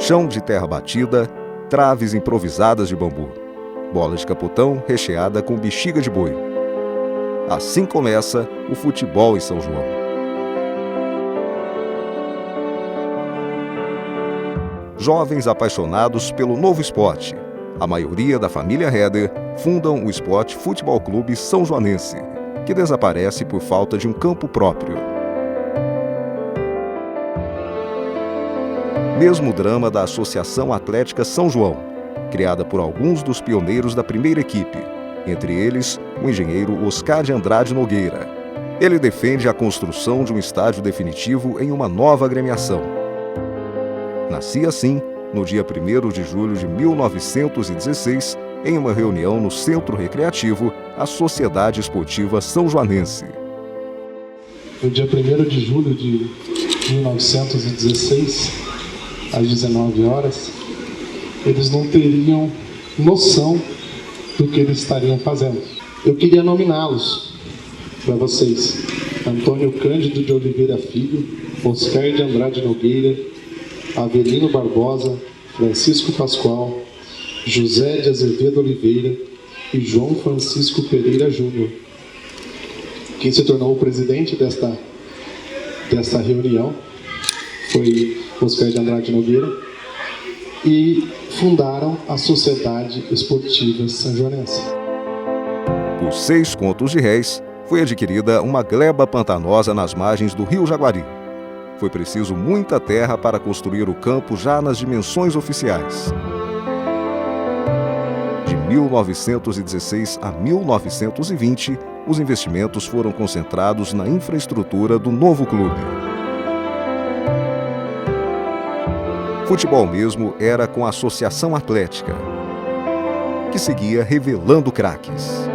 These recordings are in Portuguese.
chão de terra batida, traves improvisadas de bambu, bola de capotão recheada com bexiga de boi. Assim começa o futebol em São João. Jovens apaixonados pelo novo esporte, a maioria da família Heder, fundam o Esporte Futebol Clube São Joanense, que desaparece por falta de um campo próprio. Mesmo drama da Associação Atlética São João, criada por alguns dos pioneiros da primeira equipe, entre eles o engenheiro Oscar de Andrade Nogueira. Ele defende a construção de um estádio definitivo em uma nova agremiação. Nascia assim, no dia 1º de julho de 1916, em uma reunião no Centro Recreativo, a Sociedade Esportiva São Joanense. No dia 1º de julho de 1916, às 19 horas, eles não teriam noção do que eles estariam fazendo. Eu queria nominá-los para vocês: Antônio Cândido de Oliveira Filho, Oscar de Andrade Nogueira, Avelino Barbosa, Francisco Pascoal, José de Azevedo Oliveira e João Francisco Pereira Júnior. Quem se tornou o presidente desta reunião foi Oscar de Andrade Nogueira, e fundaram a Sociedade Esportiva São Joanense. Por 6 contos de réis, foi adquirida uma gleba pantanosa nas margens do Rio Jaguari. Foi preciso muita terra para construir o campo já nas dimensões oficiais. De 1916 a 1920, os investimentos foram concentrados na infraestrutura do novo clube. Futebol mesmo era com a Associação Atlética, que seguia revelando craques.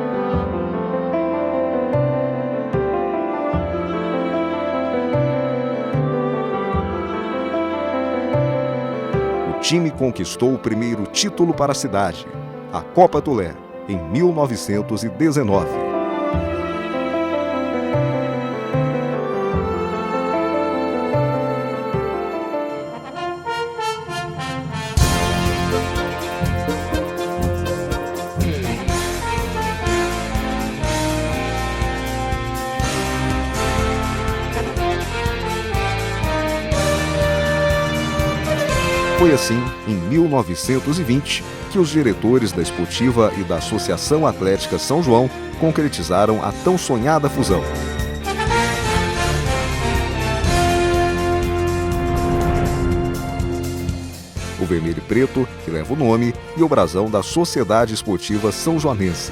O time conquistou o primeiro título para a cidade, a Copa Tulé, em 1919. Foi assim, em 1920, que os diretores da Esportiva e da Associação Atlética São João concretizaram a tão sonhada fusão. O vermelho e preto, que leva o nome, e o brasão da Sociedade Esportiva São Joanense.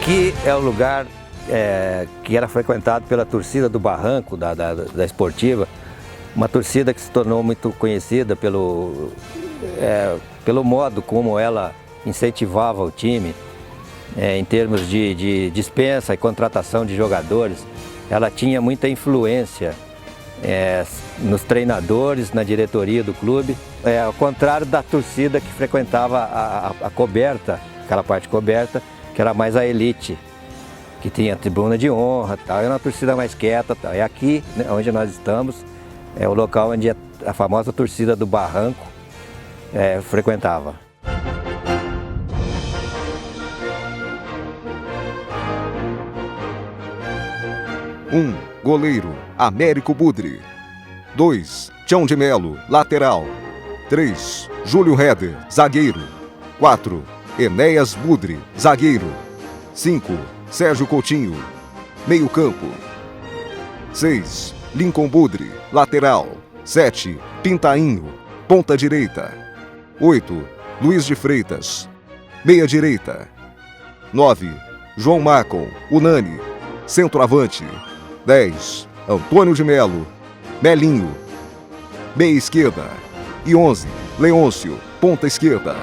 Aqui é o lugar que era frequentado pela torcida do Barranco, da Esportiva, uma torcida que se tornou muito conhecida pelo modo como ela incentivava o time, em termos de dispensa e contratação de jogadores. Ela tinha muita influência nos treinadores, na diretoria do clube, ao contrário da torcida que frequentava a coberta, aquela parte coberta, que era mais a elite, que tinha tribuna de honra, tal. Era uma torcida mais quieta, tal. E aqui, né, onde nós estamos, é o local onde a famosa torcida do Barranco frequentava. Goleiro, Américo Budri. 2, Tião de Melo, lateral. 3, Júlio Heder, zagueiro. 4, Enéas Budri, zagueiro. 5, Sérgio Coutinho, meio campo. 6, Lincoln Budri, lateral. 7, Pintainho, ponta direita. 8, Luiz de Freitas, meia direita. 9, João Marcon, Unani, centroavante. 10, Antônio de Melo, Melinho, meia esquerda. E 11, Leôncio, ponta esquerda.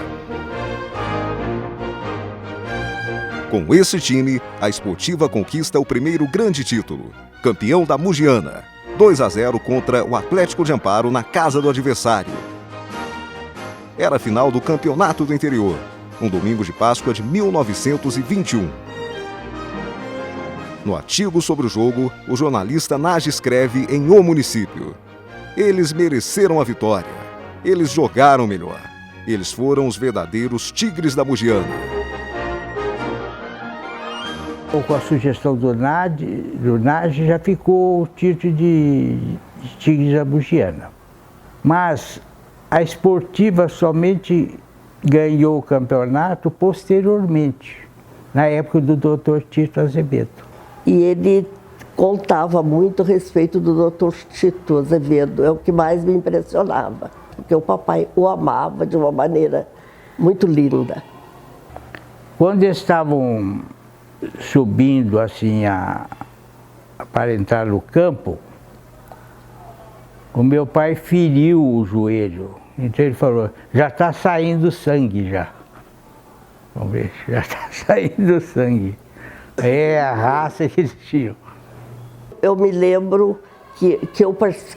Com esse time, a Esportiva conquista o primeiro grande título, campeão da Mugiana, 2-0 contra o Atlético de Amparo na casa do adversário. Era a final do Campeonato do Interior, um domingo de Páscoa de 1921. No artigo sobre o jogo, o jornalista Nagy escreve em O Município: eles mereceram a vitória, eles jogaram melhor, eles foram os verdadeiros tigres da Mugiana. Com a sugestão do Nagy já ficou o título de Tigres da Mugiana. Mas a Esportiva somente ganhou o campeonato posteriormente, na época do Dr. Tito Azevedo. E ele contava muito a respeito do Dr. Tito Azevedo, é o que mais me impressionava, porque o papai o amava de uma maneira muito linda. Quando eles estavam subindo assim para entrar no campo, o meu pai feriu o joelho. Então ele falou: já está saindo sangue já. Vamos ver, já está saindo sangue. É a raça que eles tinham. Eu me lembro que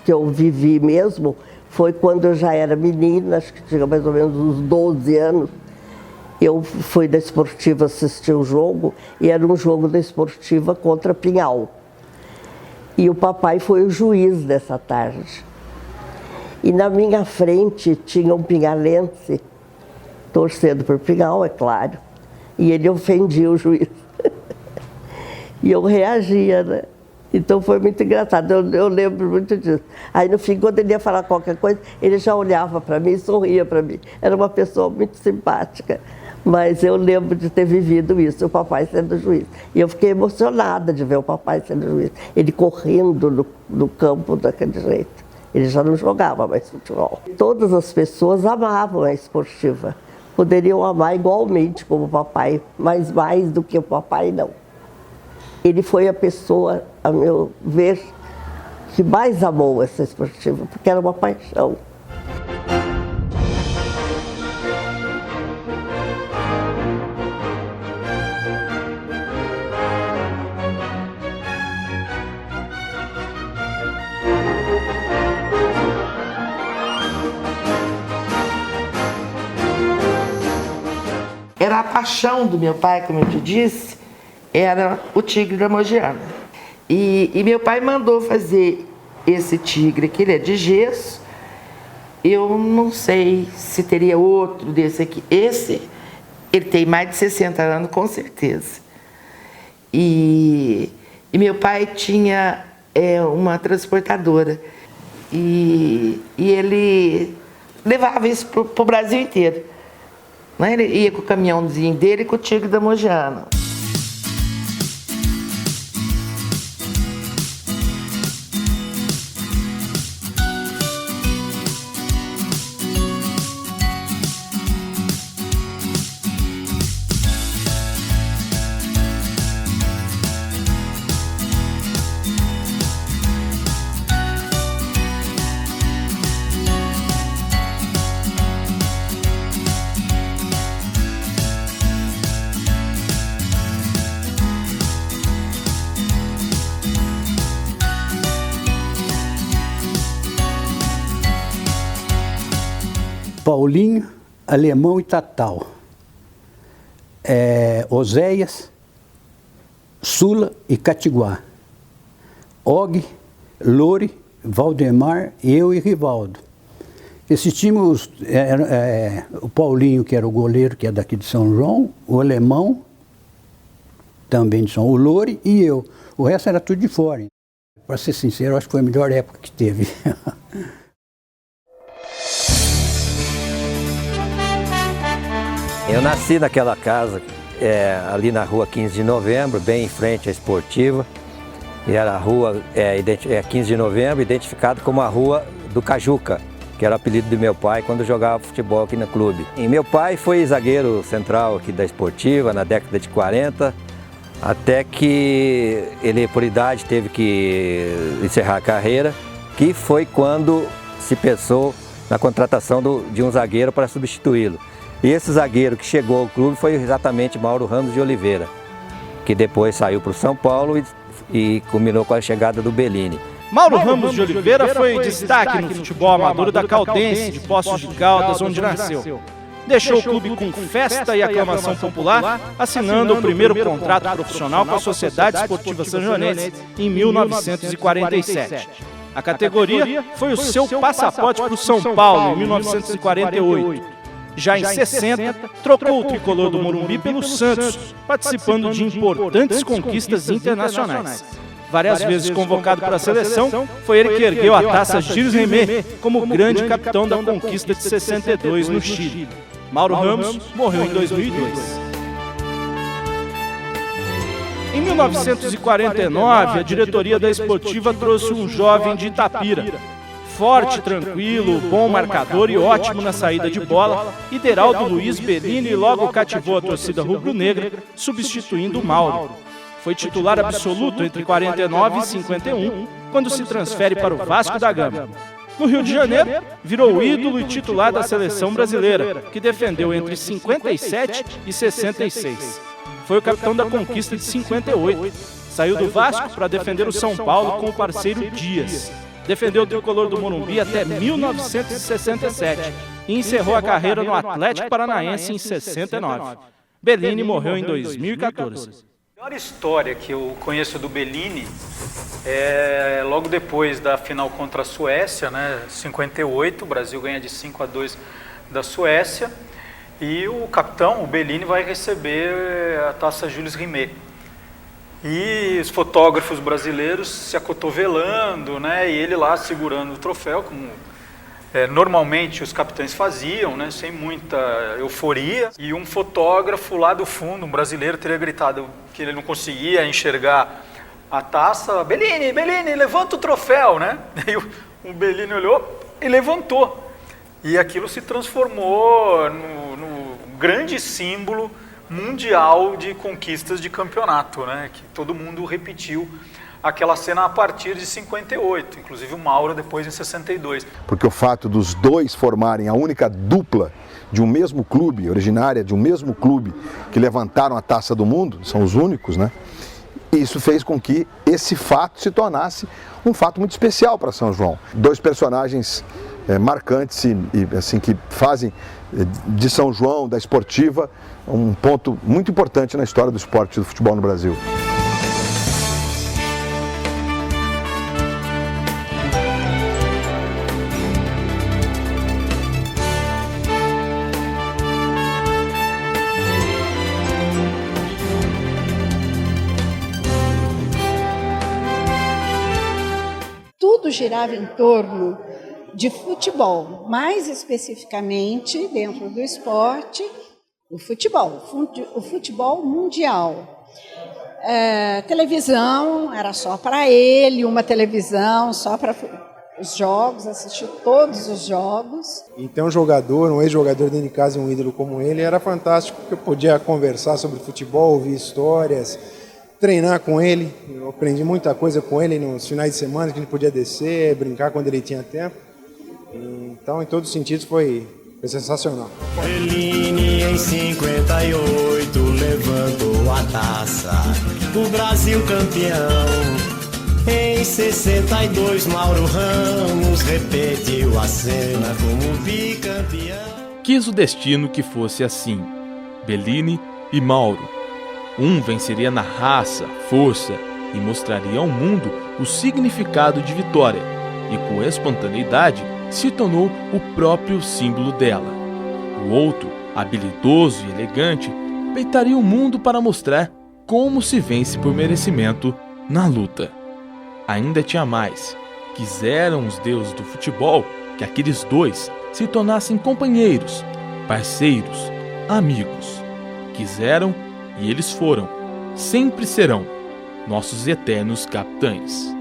eu vivi mesmo, foi quando eu já era menina, acho que tinha mais ou menos uns 12 anos. Eu fui da Esportiva assistir o jogo, e era um jogo da Esportiva contra Pinhal. E o papai foi o juiz dessa tarde. E na minha frente tinha um pinhalense, torcendo por Pinhal, é claro, e ele ofendia o juiz. E eu reagia, né? Então foi muito engraçado, eu lembro muito disso. Aí no fim, quando ele ia falar qualquer coisa, ele já olhava para mim e sorria para mim. Era uma pessoa muito simpática. Mas eu lembro de ter vivido isso, o papai sendo juiz. E eu fiquei emocionada de ver o papai sendo juiz. Ele correndo no campo daquele jeito. Ele já não jogava mais futebol. Todas as pessoas amavam a Esportiva. Poderiam amar igualmente como o papai, mas mais do que o papai, não. Ele foi a pessoa, a meu ver, que mais amou essa Esportiva, porque era uma paixão. Era a paixão do meu pai, como eu te disse, era o tigre da Mogiana. E meu pai mandou fazer esse tigre, que ele é de gesso. Eu não sei se teria outro desse aqui. Esse, ele tem mais de 60 anos, com certeza. E meu pai tinha uma transportadora. E ele levava isso para o Brasil inteiro. Ele ia com o caminhãozinho dele e com o tigre da Mogiana. Paulinho, Alemão e Tatal, Oséias, Sula e Catiguá, Og, Lore, Valdemar, eu e Rivaldo. Esse time, o Paulinho, que era o goleiro, que é daqui de São João, o Alemão, também de São João, o Lore e eu. O resto era tudo de fora. Para ser sincero, acho que foi a melhor época que teve. Eu nasci naquela casa, ali na rua 15 de novembro, bem em frente à Esportiva. E era a rua 15 de novembro, identificado como a Rua do Cajuca, que era o apelido do meu pai quando jogava futebol aqui no clube. E meu pai foi zagueiro central aqui da Esportiva na década de 40, até que ele, por idade, teve que encerrar a carreira, que foi quando se pensou na contratação de um zagueiro para substituí-lo. E esse zagueiro que chegou ao clube foi exatamente Mauro Ramos de Oliveira, que depois saiu para o São Paulo e e culminou com a chegada do Bellini. Mauro Ramos de Oliveira foi destaque no futebol amador da Caldense, de Poços de Caldas, onde nasceu. Deixou o clube com festa e aclamação popular, assinando o primeiro contrato profissional com a Sociedade Esportiva Sanjoanense em 1947. A categoria foi o seu passaporte para o São Paulo em 1948. Já em 60, trocou o tricolor do Morumbi pelo Santos, participando de importantes conquistas internacionais. Várias vezes convocado para a seleção, foi ele que ergueu a taça Gilles Rimet como grande capitão da conquista de 62 no Chile. Mauro Ramos morreu em 2002. Em 1949, a diretoria da Esportiva trouxe um jovem de Itapira. Forte, tranquilo, bom marcador e ótimo na saída de bola, Ideraldo Luiz Bellini logo cativou a torcida rubro-negra, substituindo o Mauro. Foi titular absoluto entre 49 e 51, quando se transfere para o Vasco da Gama. No Rio de Janeiro, virou ídolo e titular da seleção brasileira, que defendeu entre 57 e 66. Foi o capitão da conquista de 58. Saiu do Vasco para defender o São Paulo com o parceiro Dias. Defendeu o tricolor do Morumbi até 1967 e encerrou a carreira no Atlético Paranaense em 69. Bellini morreu em 2014. A melhor história que eu conheço do Bellini é logo depois da final contra a Suécia, né, 58, o Brasil ganha de 5-2 da Suécia, e o capitão, o Bellini, vai receber a taça Gilles Rimet. E os fotógrafos brasileiros se acotovelando, né, e ele lá segurando o troféu, como normalmente os capitães faziam, né, sem muita euforia. E um fotógrafo lá do fundo, um brasileiro, teria gritado que ele não conseguia enxergar a taça. Bellini, Bellini, levanta o troféu, né? E o Bellini olhou e levantou. E aquilo se transformou no grande símbolo mundial de conquistas de campeonato, né? Que todo mundo repetiu aquela cena a partir de 58, inclusive o Mauro depois em 62. Porque o fato dos dois formarem a única dupla de um mesmo clube, originária de um mesmo clube, que levantaram a taça do mundo, são os únicos, né? Isso fez com que esse fato se tornasse um fato muito especial para São João. Dois personagens marcantes e assim, que fazem de São João, da Esportiva, um ponto muito importante na história do esporte e do futebol no Brasil. Tudo girava em torno de futebol, mais especificamente dentro do esporte, o futebol mundial. Televisão era só para ele, uma televisão só para os jogos, assistir todos os jogos. Então um ex-jogador dentro de casa e um ídolo como ele, era fantástico, porque eu podia conversar sobre futebol, ouvir histórias, treinar com ele. Eu aprendi muita coisa com ele nos finais de semana, que ele podia descer, brincar quando ele tinha tempo. Então, em todos os sentidos, foi sensacional. Bellini em 58 levantou a taça, o Brasil campeão. Em 62, Mauro Ramos repetiu a cena como bicampeão. Quis o destino que fosse assim, Bellini e Mauro. Um venceria na raça, força e mostraria ao mundo o significado de vitória, e com espontaneidade se tornou o próprio símbolo dela. O outro, habilidoso e elegante, peitaria o mundo para mostrar como se vence por merecimento na luta. Ainda tinha mais. Quiseram os deuses do futebol que aqueles dois se tornassem companheiros, parceiros, amigos. Quiseram e eles foram, sempre serão, nossos eternos capitães.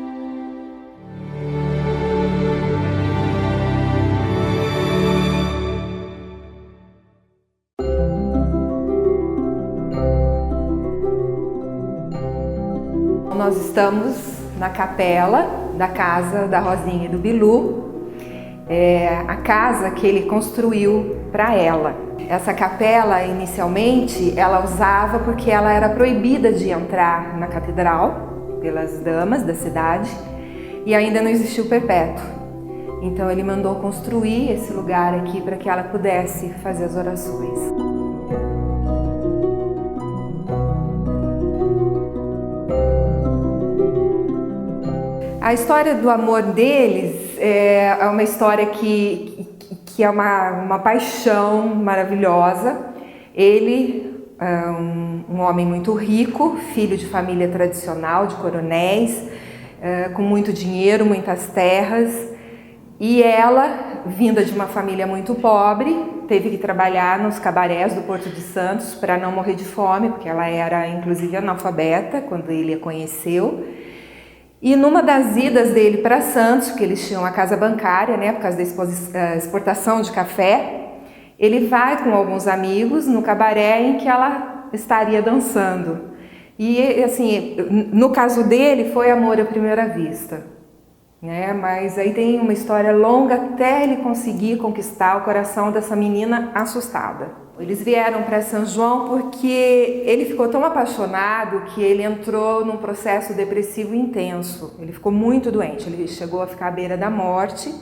Nós estamos na capela da casa da Rosinha e do Bilu, a casa que ele construiu para ela. Essa capela, inicialmente, ela usava porque ela era proibida de entrar na catedral pelas damas da cidade e ainda não existia o perpétuo. Então ele mandou construir esse lugar aqui para que ela pudesse fazer as orações. A história do amor deles é uma história que é uma paixão maravilhosa. Ele é um homem muito rico, filho de família tradicional, de coronéis, com muito dinheiro, muitas terras. E ela, vinda de uma família muito pobre, teve que trabalhar nos cabarés do Porto de Santos para não morrer de fome, porque ela era inclusive analfabeta quando ele a conheceu. E numa das idas dele para Santos, que eles tinham uma casa bancária, né, por causa da exportação de café, ele vai com alguns amigos no cabaré em que ela estaria dançando. E assim, no caso dele foi amor à primeira vista, né? Mas aí tem uma história longa até ele conseguir conquistar o coração dessa menina assustada. Eles vieram para São João porque ele ficou tão apaixonado que ele entrou num processo depressivo intenso. Ele ficou muito doente, ele chegou a ficar à beira da morte.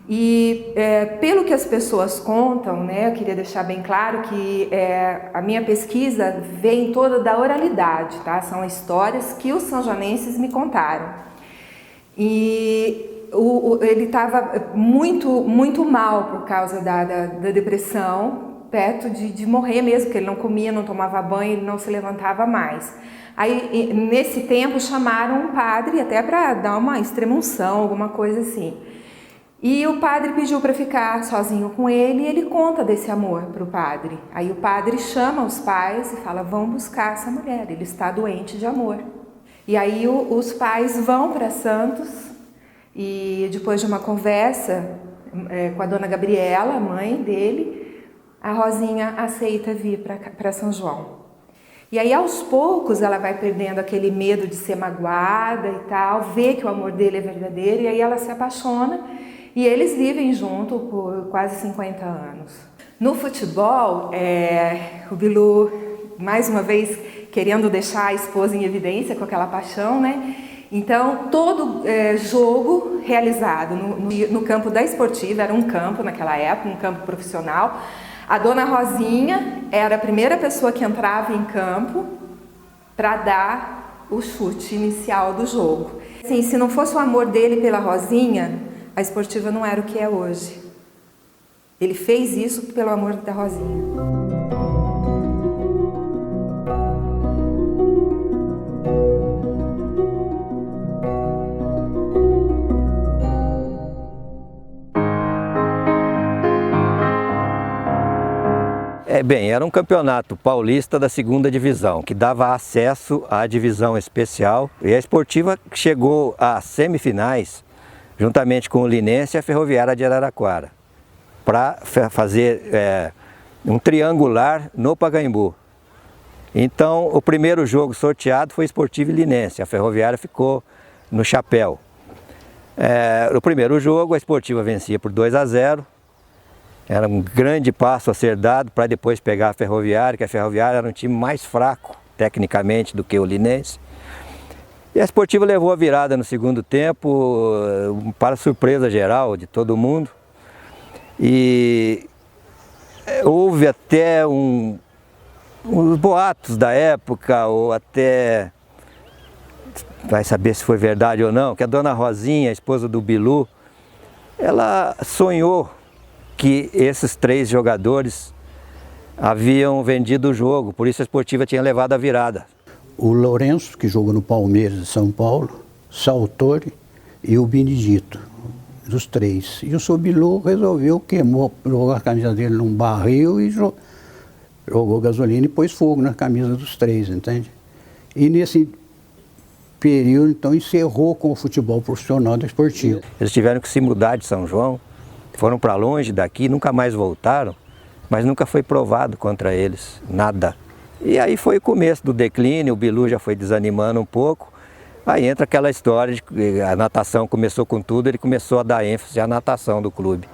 E pelo que as pessoas contam, né, eu queria deixar bem claro que a minha pesquisa vem toda da oralidade, tá? São histórias que os sanjonenses me contaram. E ele estava muito mal por causa da depressão, perto de morrer mesmo, porque ele não comia, não tomava banho, ele não se levantava mais. Aí, nesse tempo, chamaram um padre até para dar uma extrema-unção, alguma coisa assim. E o padre pediu para ficar sozinho com ele e ele conta desse amor para o padre. Aí o padre chama os pais e fala, vão buscar essa mulher, ele está doente de amor. E aí os pais vão para Santos e depois de uma conversa com a dona Gabriela, a mãe dele, a Rosinha aceita vir para São João. E aí, aos poucos, ela vai perdendo aquele medo de ser magoada e tal, vê que o amor dele é verdadeiro, e aí ela se apaixona, e eles vivem junto por quase 50 anos. No futebol, o Bilu, mais uma vez, querendo deixar a esposa em evidência com aquela paixão, né? Então, todo jogo realizado no campo da Esportiva, era um campo naquela época, um campo profissional, a dona Rosinha era a primeira pessoa que entrava em campo para dar o chute inicial do jogo. Assim, se não fosse o amor dele pela Rosinha, a Esportiva não era o que é hoje. Ele fez isso pelo amor da Rosinha. Bem, era um campeonato paulista da segunda divisão, que dava acesso à divisão especial. E a Esportiva chegou às semifinais, juntamente com o Linense e a Ferroviária de Araraquara, para fazer um triangular no Pacaembu. Então, o primeiro jogo sorteado foi Esportiva e Linense, a Ferroviária ficou no chapéu. No primeiro jogo, a Esportiva vencia por 2-0. Era um grande passo a ser dado para depois pegar a Ferroviária, que a Ferroviária era um time mais fraco, tecnicamente, do que o Linense. E a Esportiva levou a virada no segundo tempo, para surpresa geral de todo mundo. E houve até uns boatos da época, ou até, vai saber se foi verdade ou não, que a dona Rosinha, a esposa do Bilu, ela sonhou que esses 3 jogadores haviam vendido o jogo, por isso a Esportiva tinha levado a virada. O Lourenço, que jogou no Palmeiras de São Paulo, Saltori e o Benedito, dos 3. E o seu Bilu resolveu, jogou a camisa dele num barril e jogou gasolina e pôs fogo na camisa dos 3, entende? E nesse período, então, encerrou com o futebol profissional da Esportiva. Eles tiveram que se mudar de São João, foram para longe daqui, nunca mais voltaram, mas nunca foi provado contra eles, nada. E aí foi o começo do declínio, o Bilu já foi desanimando um pouco, aí entra aquela história de que a natação começou com tudo, ele começou a dar ênfase à natação do clube.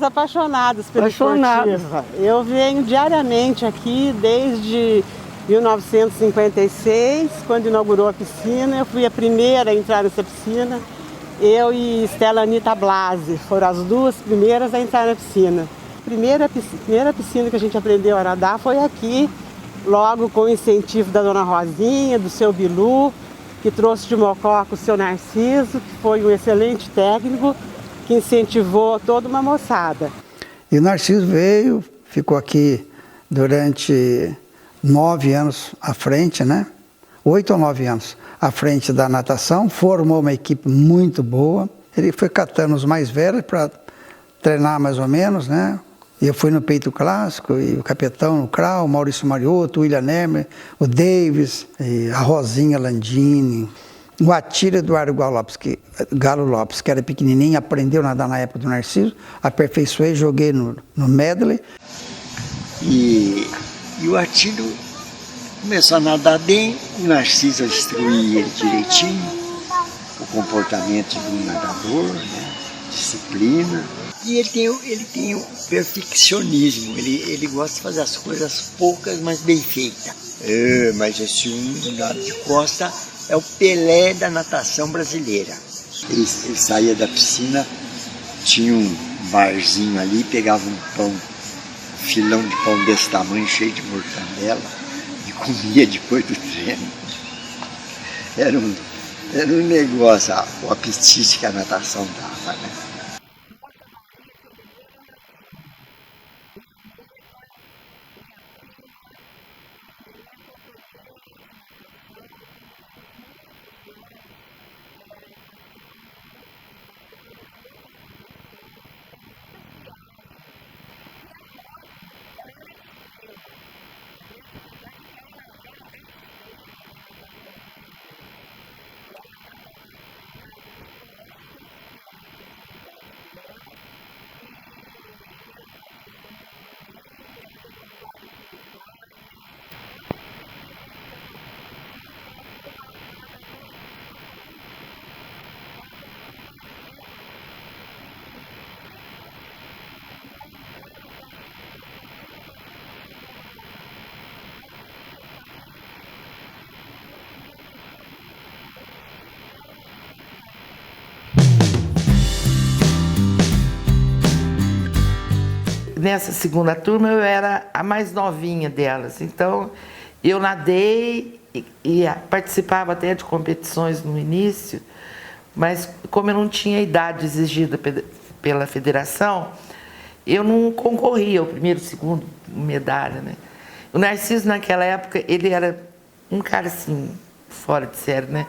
apaixonados pela esportiva. Eu venho diariamente aqui desde 1956, quando inaugurou a piscina. Eu fui a primeira a entrar nessa piscina. Eu e Estela Anita Blasi foram as duas primeiras a entrar na piscina. A primeira piscina que a gente aprendeu a nadar foi aqui, logo com o incentivo da dona Rosinha, do seu Bilu, que trouxe de Mococa o seu Narciso, que foi um excelente técnico, que incentivou toda uma moçada. E o Narciso veio, ficou aqui durante 9 anos à frente, né? 8 ou 9 anos à frente da natação, formou uma equipe muito boa. Ele foi catando os mais velhos para treinar mais ou menos, né? Eu fui no peito clássico, e o capitão no crawl, o Maurício Mariotto, o William Nemer, o Davis, a Rosinha Landini, o Atílio Eduardo Galo Lopes, que era pequenininho, aprendeu a nadar na época do Narciso, aperfeiçoei, joguei no medley. E o Atílio começou a nadar bem, o Narciso instruía ele direitinho, o comportamento de um nadador, né? Disciplina. E ele tem o perfeccionismo, ele gosta de fazer as coisas poucas, mas bem feitas. Mas esse de Costa é o Pelé da natação brasileira. Ele saía da piscina, tinha um barzinho ali, pegava um pão, um filão de pão desse tamanho, cheio de mortandela, e comia depois do treino. Era um negócio, o apetite que a natação dava, né? Nessa segunda turma eu era a mais novinha delas, então eu nadei e participava até de competições no início, mas como eu não tinha idade exigida pela federação, eu não concorria ao primeiro, segundo medalha, né? O Narciso naquela época, ele era um cara assim, fora de série, né?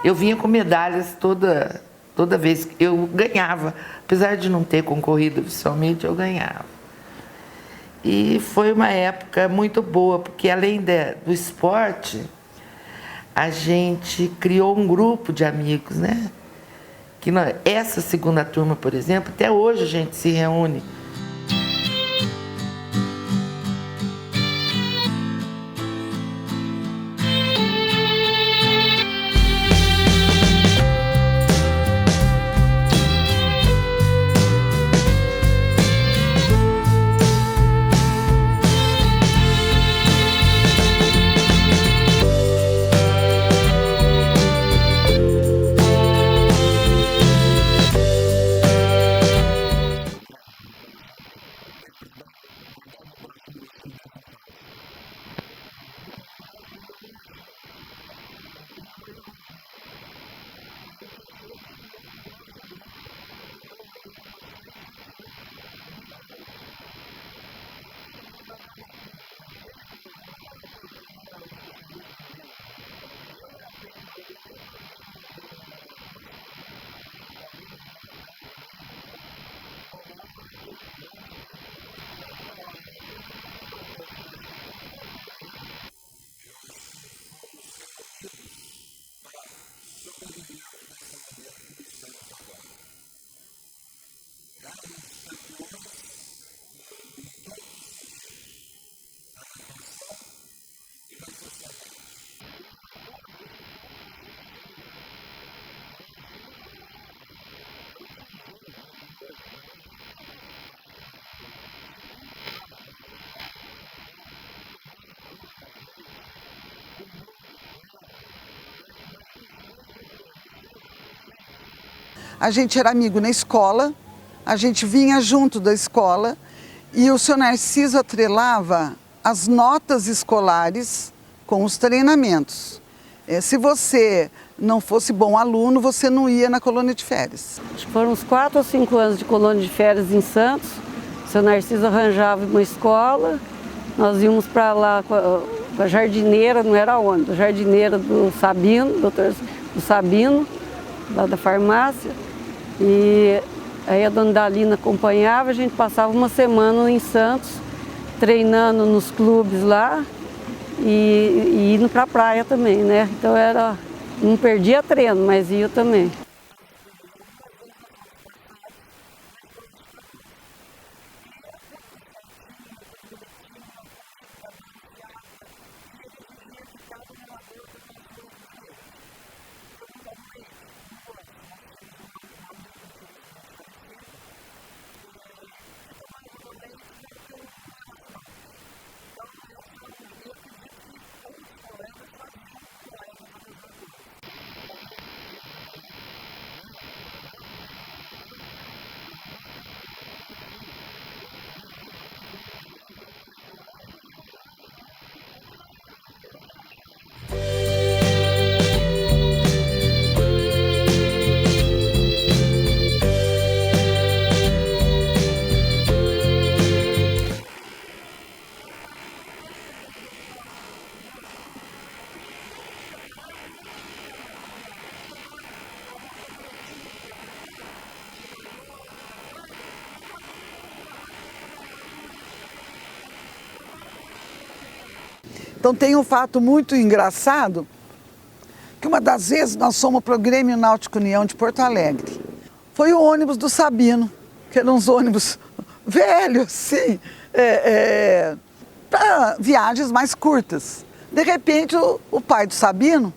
Eu vinha com medalhas toda vez que eu ganhava, apesar de não ter concorrido oficialmente, eu ganhava. E foi uma época muito boa, porque além do esporte, a gente criou um grupo de amigos, né? Que essa segunda turma, por exemplo, até hoje a gente se reúne. a gente era amigo na escola, a gente vinha junto da escola e o seu Narciso atrelava as notas escolares com os treinamentos. Se você não fosse bom aluno, você não ia na colônia de férias. Acho que foram uns 4 ou 5 anos de colônia de férias em Santos. O seu Narciso arranjava uma escola, nós íamos para lá com a jardineira, não era onde, a jardineira do Sabino, doutor do Sabino, lá da farmácia. E aí a dona Dalina acompanhava, a gente passava uma semana em Santos, treinando nos clubes lá e indo para a praia também, né? Então não perdia treino, mas ia também. Então tem um fato muito engraçado, que uma das vezes nós fomos para o Grêmio Náutico União de Porto Alegre. Foi o ônibus do Sabino, que eram uns ônibus velhos, sim, para viagens mais curtas. De repente o pai do Sabino,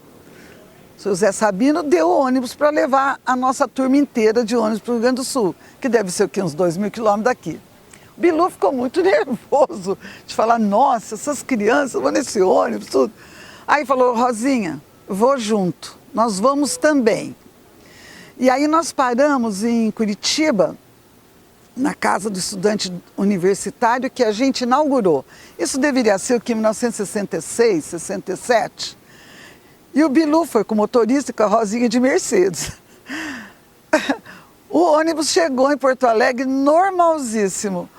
o seu Zé Sabino, deu ônibus para levar a nossa turma inteira de ônibus para o Rio Grande do Sul, que deve ser o quê? Uns 2.000 quilômetros daqui. O Bilu ficou muito nervoso de falar, nossa, essas crianças vão nesse ônibus, tudo. Aí falou, Rosinha, vou junto, nós vamos também. E aí nós paramos em Curitiba, na casa do estudante universitário que a gente inaugurou. Isso deveria ser o que, em 1966, 67. E o Bilu foi com o motorista, com a Rosinha de Mercedes. O ônibus chegou em Porto Alegre normalzíssimo.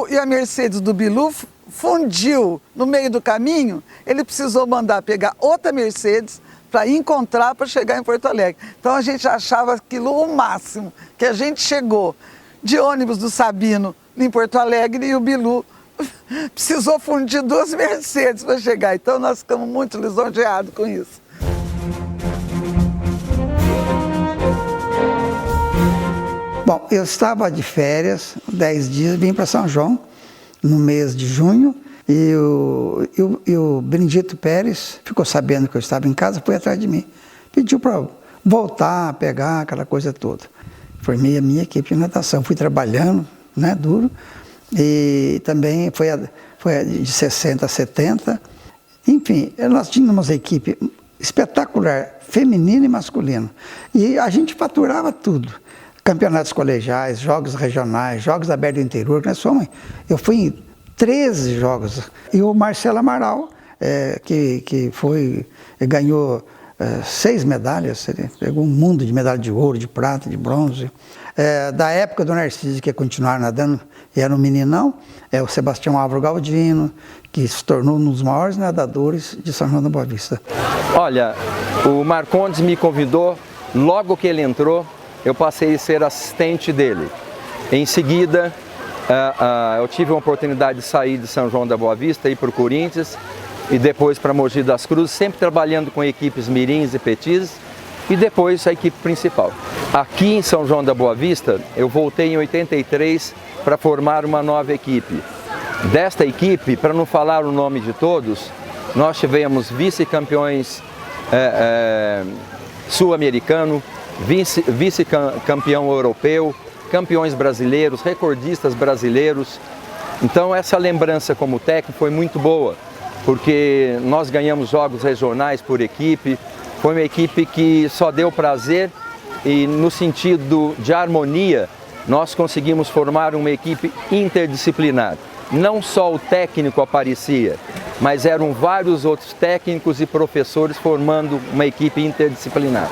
E a Mercedes do Bilu fundiu no meio do caminho, ele precisou mandar pegar outra Mercedes para encontrar, para chegar em Porto Alegre. Então a gente achava aquilo o máximo, que a gente chegou de ônibus do Sabino em Porto Alegre e o Bilu precisou fundir 2 Mercedes para chegar. Então nós ficamos muito lisonjeados com isso. Bom, eu estava de férias, 10 dias, vim para São João, no mês de junho, e o Benedito Pérez ficou sabendo que eu estava em casa, foi atrás de mim. Pediu para voltar, pegar aquela coisa toda. Formei a minha equipe de natação, fui trabalhando, né, duro, e também foi de 60 a 70. Enfim, nós tínhamos uma equipe espetacular, feminino e masculino, e a gente faturava tudo. Campeonatos colegiais, jogos regionais, jogos abertos do interior, eu fui em 13 jogos. E o Marcelo Amaral, que ganhou 6 medalhas, ele pegou um mundo de medalha de ouro, de prata, de bronze. Da época do Narciso, que continuaram nadando, e era um meninão, o Sebastião Álvaro Galdino, que se tornou um dos maiores nadadores de São João da Boa Vista. Olha, o Marcondes me convidou, logo que ele entrou, eu passei a ser assistente dele. Em seguida, eu tive a oportunidade de sair de São João da Boa Vista, ir para o Corinthians e depois para Mogi das Cruzes, sempre trabalhando com equipes mirins e petis e depois a equipe principal. Aqui em São João da Boa Vista, eu voltei em 83 para formar uma nova equipe. Desta equipe, para não falar o nome de todos, nós tivemos vice-campeões sul-americano, vice-campeão europeu, campeões brasileiros, recordistas brasileiros. Então essa lembrança como técnico foi muito boa, porque nós ganhamos jogos regionais por equipe, foi uma equipe que só deu prazer e no sentido de harmonia, nós conseguimos formar uma equipe interdisciplinar. Não só o técnico aparecia, mas eram vários outros técnicos e professores formando uma equipe interdisciplinar.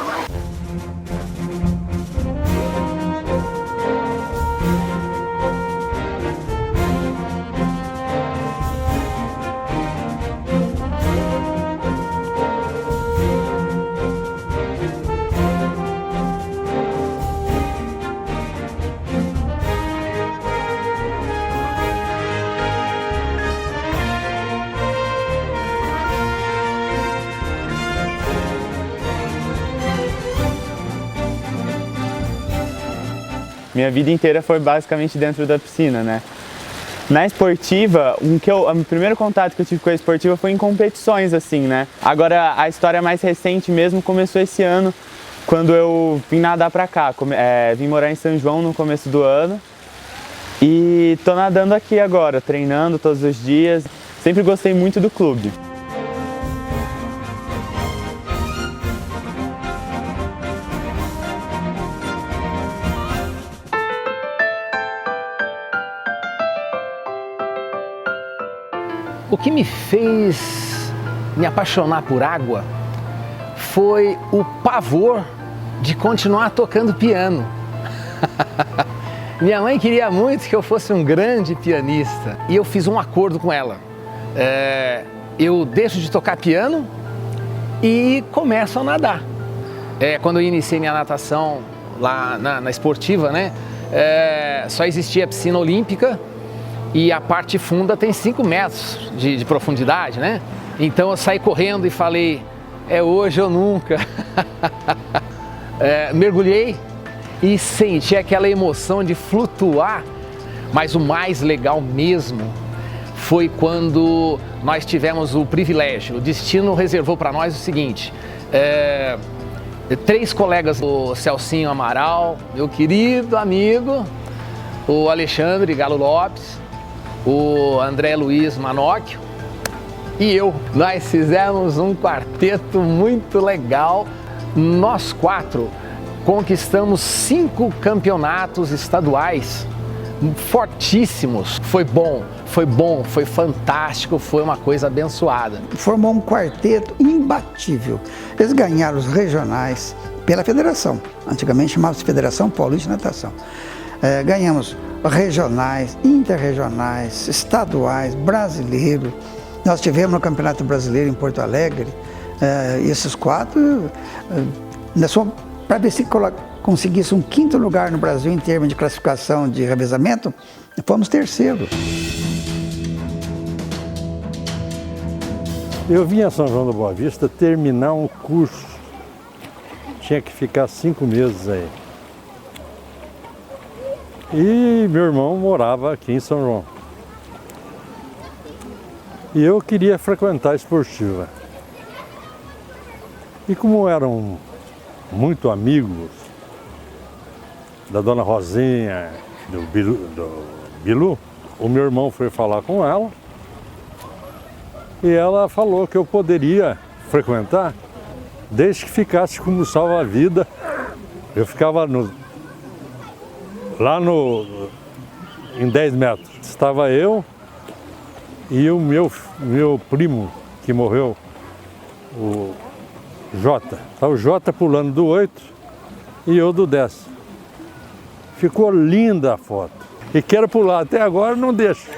Minha vida inteira foi basicamente dentro da piscina, né? Na esportiva, o primeiro contato que eu tive com a esportiva foi em competições, assim, né? Agora, a história mais recente mesmo começou esse ano, quando eu vim nadar pra cá. Vim morar em São João no começo do ano e tô nadando aqui agora, treinando todos os dias. Sempre gostei muito do clube. O que me fez me apaixonar por água foi o pavor de continuar tocando piano. Minha mãe queria muito que eu fosse um grande pianista e eu fiz um acordo com ela. Eu deixo de tocar piano e começo a nadar. Quando eu iniciei minha natação lá na esportiva, né, só existia a piscina olímpica. E a parte funda tem 5 metros de profundidade, né? Então eu saí correndo e falei, é hoje ou nunca. Mergulhei e senti aquela emoção de flutuar. Mas o mais legal mesmo foi quando nós tivemos o privilégio. O destino reservou para nós o seguinte, 3 colegas, o Celcinho Amaral, meu querido amigo, o Alexandre Galo Lopes, o André Luiz Manocchio e eu. Nós fizemos um quarteto muito legal. Nós 4 conquistamos 5 campeonatos estaduais fortíssimos. Foi bom, foi fantástico, foi uma coisa abençoada. Formou um quarteto imbatível. Eles ganharam os regionais pela federação. Antigamente chamava-se Federação Paulista de Natação. Ganhamos regionais, interregionais, estaduais, brasileiro. Nós tivemos no Campeonato Brasileiro em Porto Alegre, esses 4, para ver se conseguisse um 5º lugar no Brasil em termos de classificação de revezamento, fomos 3º. Eu vim a São João da Boa Vista terminar um curso, tinha que ficar 5 meses aí. E meu irmão morava aqui em São João. E eu queria frequentar a esportiva. E como eram muito amigos da dona Rosinha, do Bilu, o meu irmão foi falar com ela e ela falou que eu poderia frequentar desde que ficasse como salva-vida. Eu ficava lá em 10 metros. Estava eu e o meu primo que morreu, o Jota. Estava o Jota pulando do 8 e eu do 10. Ficou linda a foto. E quero pular, até agora não deixo.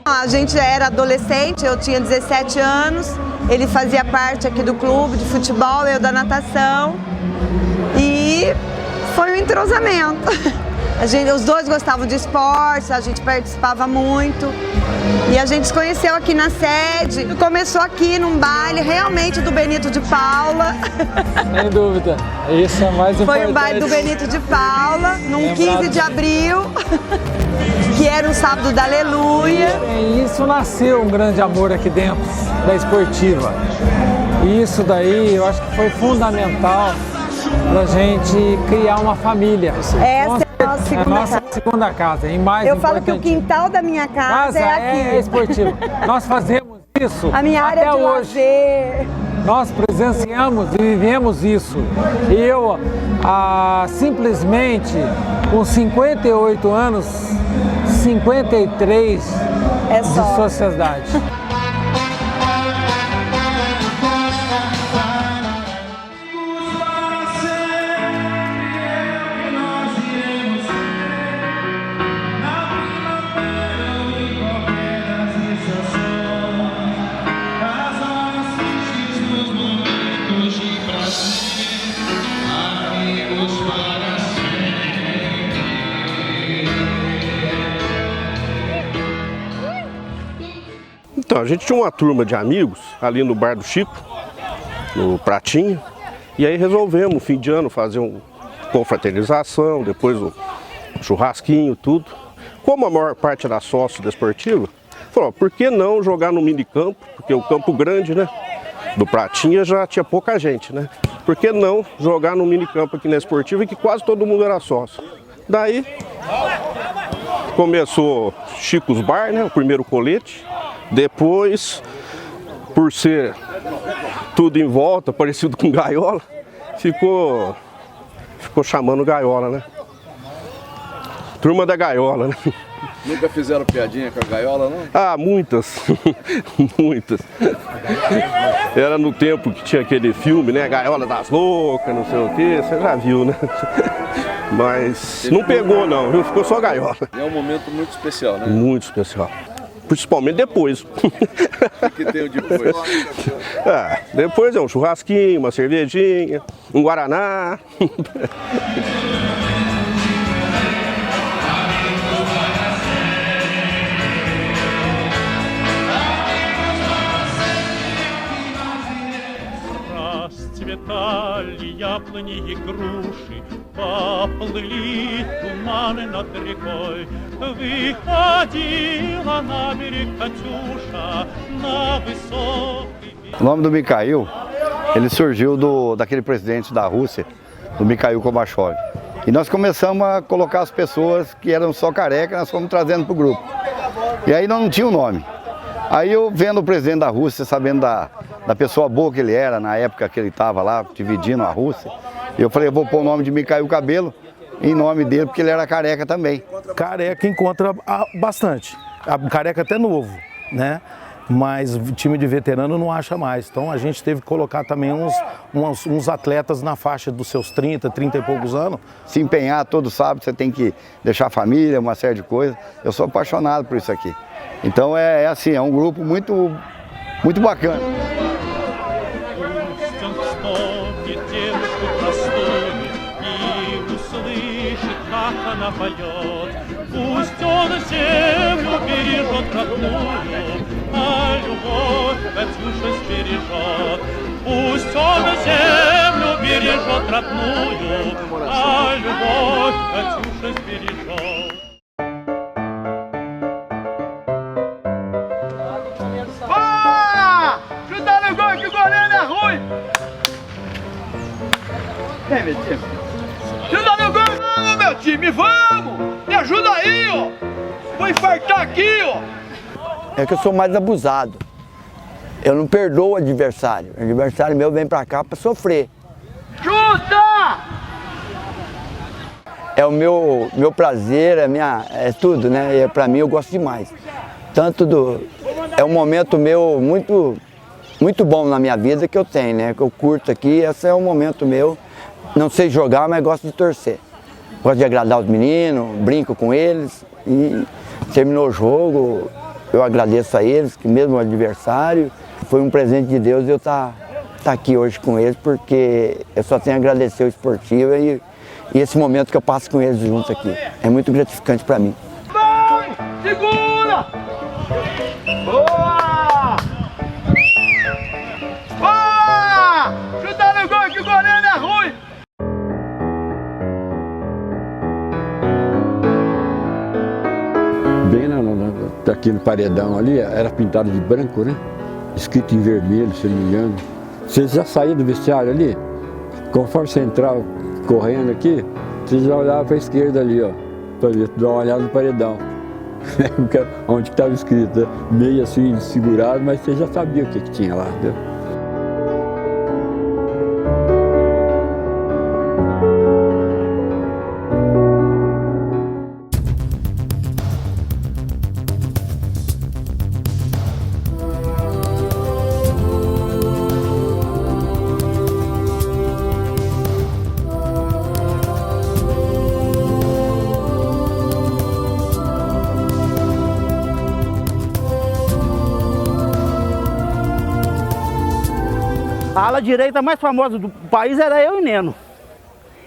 A gente era adolescente, eu tinha 17 anos, ele fazia parte aqui do clube de futebol, eu da natação, e foi um entrosamento. Os dois gostavam de esportes, a gente participava muito, e a gente se conheceu aqui na sede, começou aqui num baile realmente do Benito de Paula. Sem dúvida, isso é mais importante. Foi um baile do Benito de Paula, num 15 de abril. Que era o sábado da Aleluia. E isso nasceu um grande amor aqui dentro da esportiva. E isso daí eu acho que foi fundamental para a gente criar uma família. Essa é a nossa segunda casa. E mais eu falo que o quintal da minha casa é aqui. É esportivo. Nós fazemos isso a minha área até de hoje. Lazer. Nós presenciamos e vivemos isso. E eu, simplesmente, com 58 anos, 53 de sociedade. Então, a gente tinha uma turma de amigos ali no bar do Chico, no Pratinho, e aí resolvemos, fim de ano, fazer uma confraternização, depois o churrasquinho, tudo. Como a maior parte era sócio da esportiva, falou, por que não jogar no minicampo, porque o campo grande, né, do Pratinha já tinha pouca gente, né? Por que não jogar no minicampo aqui na esportiva, que quase todo mundo era sócio. Daí, começou Chico's Bar, né, o primeiro colete. Depois, por ser tudo em volta, parecido com gaiola, ficou chamando gaiola, né? Turma da gaiola, né? Nunca fizeram piadinha com a gaiola, não? Ah, muitas, muitas. Era no tempo que tinha aquele filme, né? Gaiola das Loucas, não sei o quê, você já viu, né? Mas não pegou não, viu? Ficou só gaiola. É um momento muito especial, né? Muito especial. Principalmente depois. O que tem o depois? Depois é um churrasquinho, uma cervejinha, um guaraná. Расцветали яблони и груши, поплыли туманы над рекой. Выходила на берег Катюша, на высокий... O nome do Mikhail, ele surgiu daquele presidente da Rússia, do Mikhail Gorbachev. E nós começamos a colocar as pessoas que eram só careca, nós fomos trazendo para o grupo. E aí nós não tinha um nome. Aí eu vendo o presidente da Rússia, sabendo da pessoa boa que ele era, na época que ele estava lá, dividindo a Rússia, eu falei, eu vou pôr o nome de Mikhail Cabelo em nome dele, porque ele era careca também. Careca encontra bastante, careca até novo, né? Mas time de veterano não acha mais. Então a gente teve que colocar também uns atletas na faixa dos seus 30 e poucos anos. Se empenhar todo sábado, você tem que deixar a família, uma série de coisas. Eu sou apaixonado por isso aqui. Então é assim, é um grupo muito bacana. Пусть он землю бережет родную, а любовь Катюша сбережет. Пусть он землю бережет родную, а любовь Катюша сбережет. Chuta no gol que o goleiro é ruim! Vem, meu time! Chuta no gol, meu time! Vamos! Me ajuda aí, ó! Vou infartar aqui, ó! É que eu sou mais abusado. Eu não perdoo o adversário. O adversário meu vem pra cá pra sofrer. Chuta! É o meu prazer, é tudo, né? E pra mim eu gosto demais. É um momento meu muito bom na minha vida que eu tenho, né? Que eu curto aqui, esse é um momento meu. Não sei jogar, mas gosto de torcer. Gosto de agradar os meninos, brinco com eles e terminou o jogo, eu agradeço a eles, que mesmo o adversário, foi um presente de Deus eu estar aqui hoje com eles, porque eu só tenho a agradecer o esportivo e esse momento que eu passo com eles juntos aqui. É muito gratificante para mim. Vai! Segura! Boa! Boa! Chuta no gol que o goleiro é ruim! Bem aqui no paredão ali, era pintado de branco, né? Escrito em vermelho, se não me engano. Você já saía do vestiário ali, conforme você entrava correndo aqui, você já olhava para a esquerda ali, ó, para dar uma olhada no paredão. Onde estava escrito, né? Meio assim segurado, mas você já sabia o que tinha lá. Né? A ala direita mais famosa do país era eu e Neno.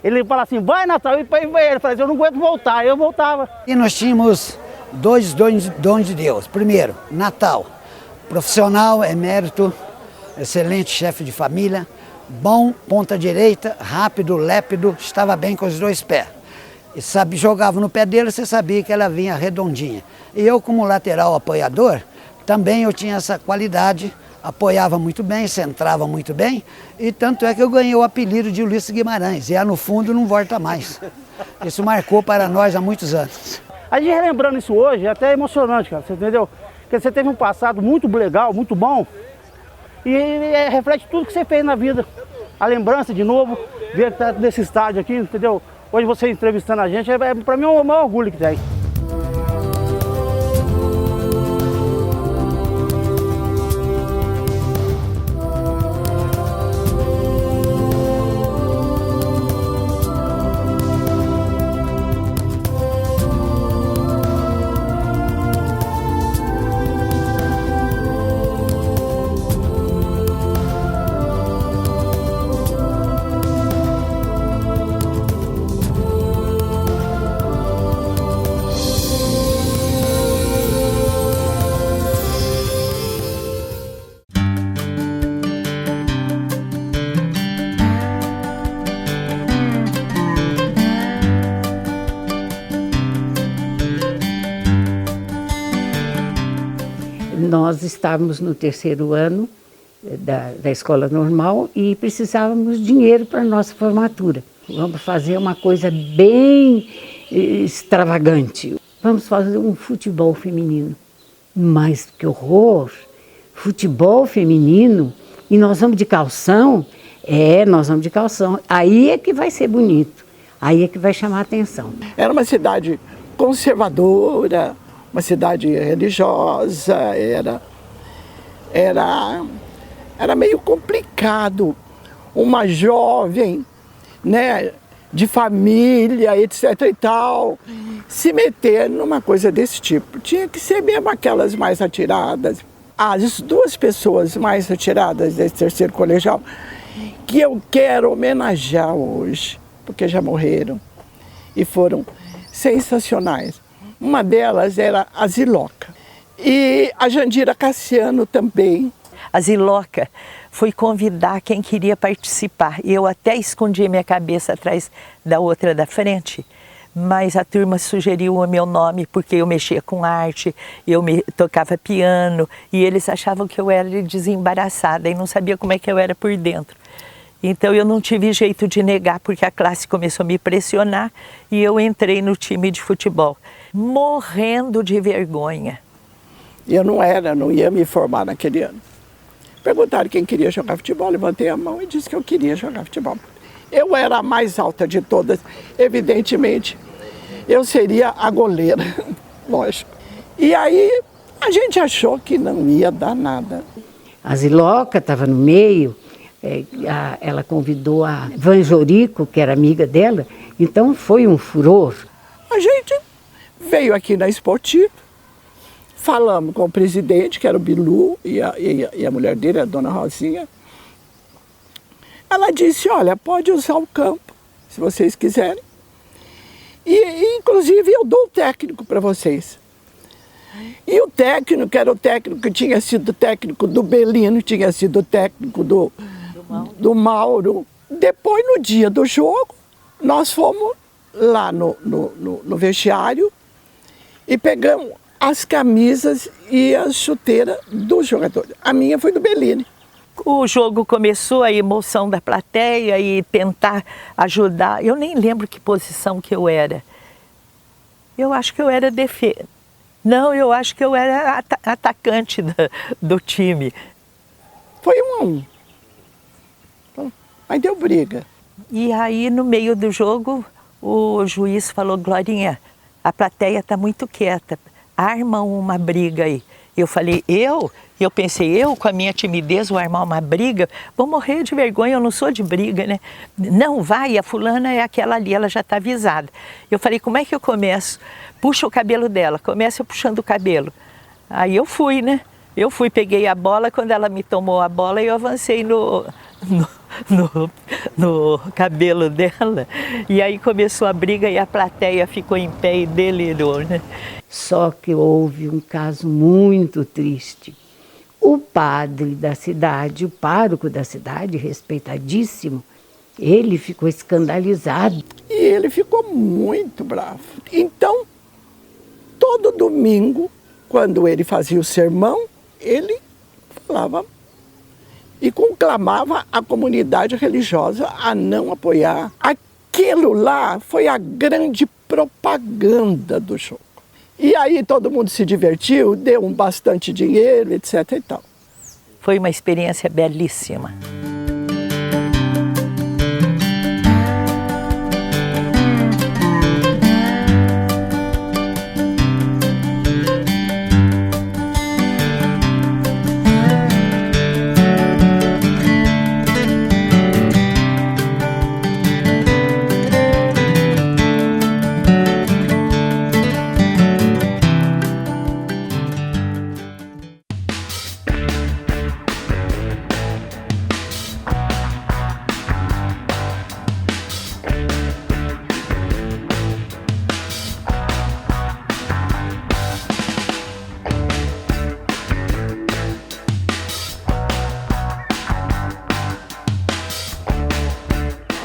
Ele falava assim, vai Natal, e ele falava, eu não aguento voltar, eu voltava. E nós tínhamos dois dons de Deus. Primeiro, Natal, profissional, emérito, excelente chefe de família, bom, ponta direita, rápido, lépido, estava bem com os dois pés. E jogava no pé dele, você sabia que ela vinha redondinha. E eu, como lateral apoiador, também eu tinha essa qualidade, apoiava muito bem, centrava muito bem, e tanto é que eu ganhei o apelido de Ulisses Guimarães, e no fundo não volta mais. Isso marcou para nós há muitos anos. A gente relembrando isso hoje é até emocionante, cara, você entendeu? Porque você teve um passado muito legal, muito bom, e reflete tudo que você fez na vida. A lembrança, de novo, ver que tá nesse estádio aqui, entendeu? Hoje você entrevistando a gente, para mim é o maior orgulho que tem. Nós estávamos no 3º ano da escola normal e precisávamos de dinheiro para a nossa formatura. Vamos fazer uma coisa bem extravagante. Vamos fazer um futebol feminino. Mas que horror! Futebol feminino? E nós vamos de calção? Nós vamos de calção. Aí é que vai ser bonito. Aí é que vai chamar a atenção. Era uma cidade conservadora, uma cidade religiosa, era meio complicado. Uma jovem, né, de família, etc e tal, se meter numa coisa desse tipo. Tinha que ser mesmo aquelas mais atiradas. As duas pessoas mais atiradas desse 3º colegial que eu quero homenagear hoje, porque já morreram e foram sensacionais. Uma delas era a Ziloca e a Jandira Cassiano também. A Ziloca foi convidar quem queria participar. Eu até escondi minha cabeça atrás da outra da frente, mas a turma sugeriu o meu nome porque eu mexia com arte, eu tocava piano e eles achavam que eu era desembaraçada e não sabia como é que eu era por dentro. Então eu não tive jeito de negar porque a classe começou a me pressionar e eu entrei no time de futebol, morrendo de vergonha. Eu não ia me formar naquele ano. Perguntaram quem queria jogar futebol, levantei a mão e disse que eu queria jogar futebol. Eu era a mais alta de todas, evidentemente, eu seria a goleira, lógico. E aí a gente achou que não ia dar nada. A Ziloca estava no meio, ela convidou a Vanjorico, que era amiga dela, então foi um furor. A gente veio aqui na Esportiva, falamos com o presidente, que era o Bilu, e a mulher dele, a dona Rosinha. Ela disse, olha, pode usar o campo, se vocês quiserem. E inclusive eu dou o técnico para vocês. E o técnico, que era o técnico que tinha sido técnico do Belino, tinha sido técnico do Mauro. Depois, no dia do jogo, nós fomos lá no vestiário e pegamos as camisas e as chuteiras dos jogadores. A minha foi do Bellini. o jogo começou, a emoção da plateia e tentar ajudar. Eu nem lembro que posição que eu era. Eu acho que eu era defesa. Não, eu acho que eu era atacante do time. Foi 1-1. Aí deu briga. E aí, no meio do jogo, o juiz falou: Glorinha, a plateia está muito quieta, arma uma briga aí. Eu falei: eu pensei, eu com a minha timidez vou armar uma briga, vou morrer de vergonha, eu não sou de briga, né? Não, vai, a fulana é aquela ali, ela já está avisada. Eu falei: como é que eu começo? Puxa o cabelo dela, começa puxando o cabelo. Aí eu fui, né? Eu fui, peguei a bola, quando ela me tomou a bola, eu avancei no cabelo dela. E aí começou a briga e a plateia ficou em pé e delirou, né? Só que houve um caso muito triste. O padre da cidade, o pároco da cidade, respeitadíssimo, ele ficou escandalizado. E ele ficou muito bravo. Então, todo domingo, quando ele fazia o sermão, ele falava e conclamava a comunidade religiosa a não apoiar. Aquilo lá foi a grande propaganda do jogo. E aí todo mundo se divertiu, deu bastante dinheiro, etc. e tal. Foi uma experiência belíssima.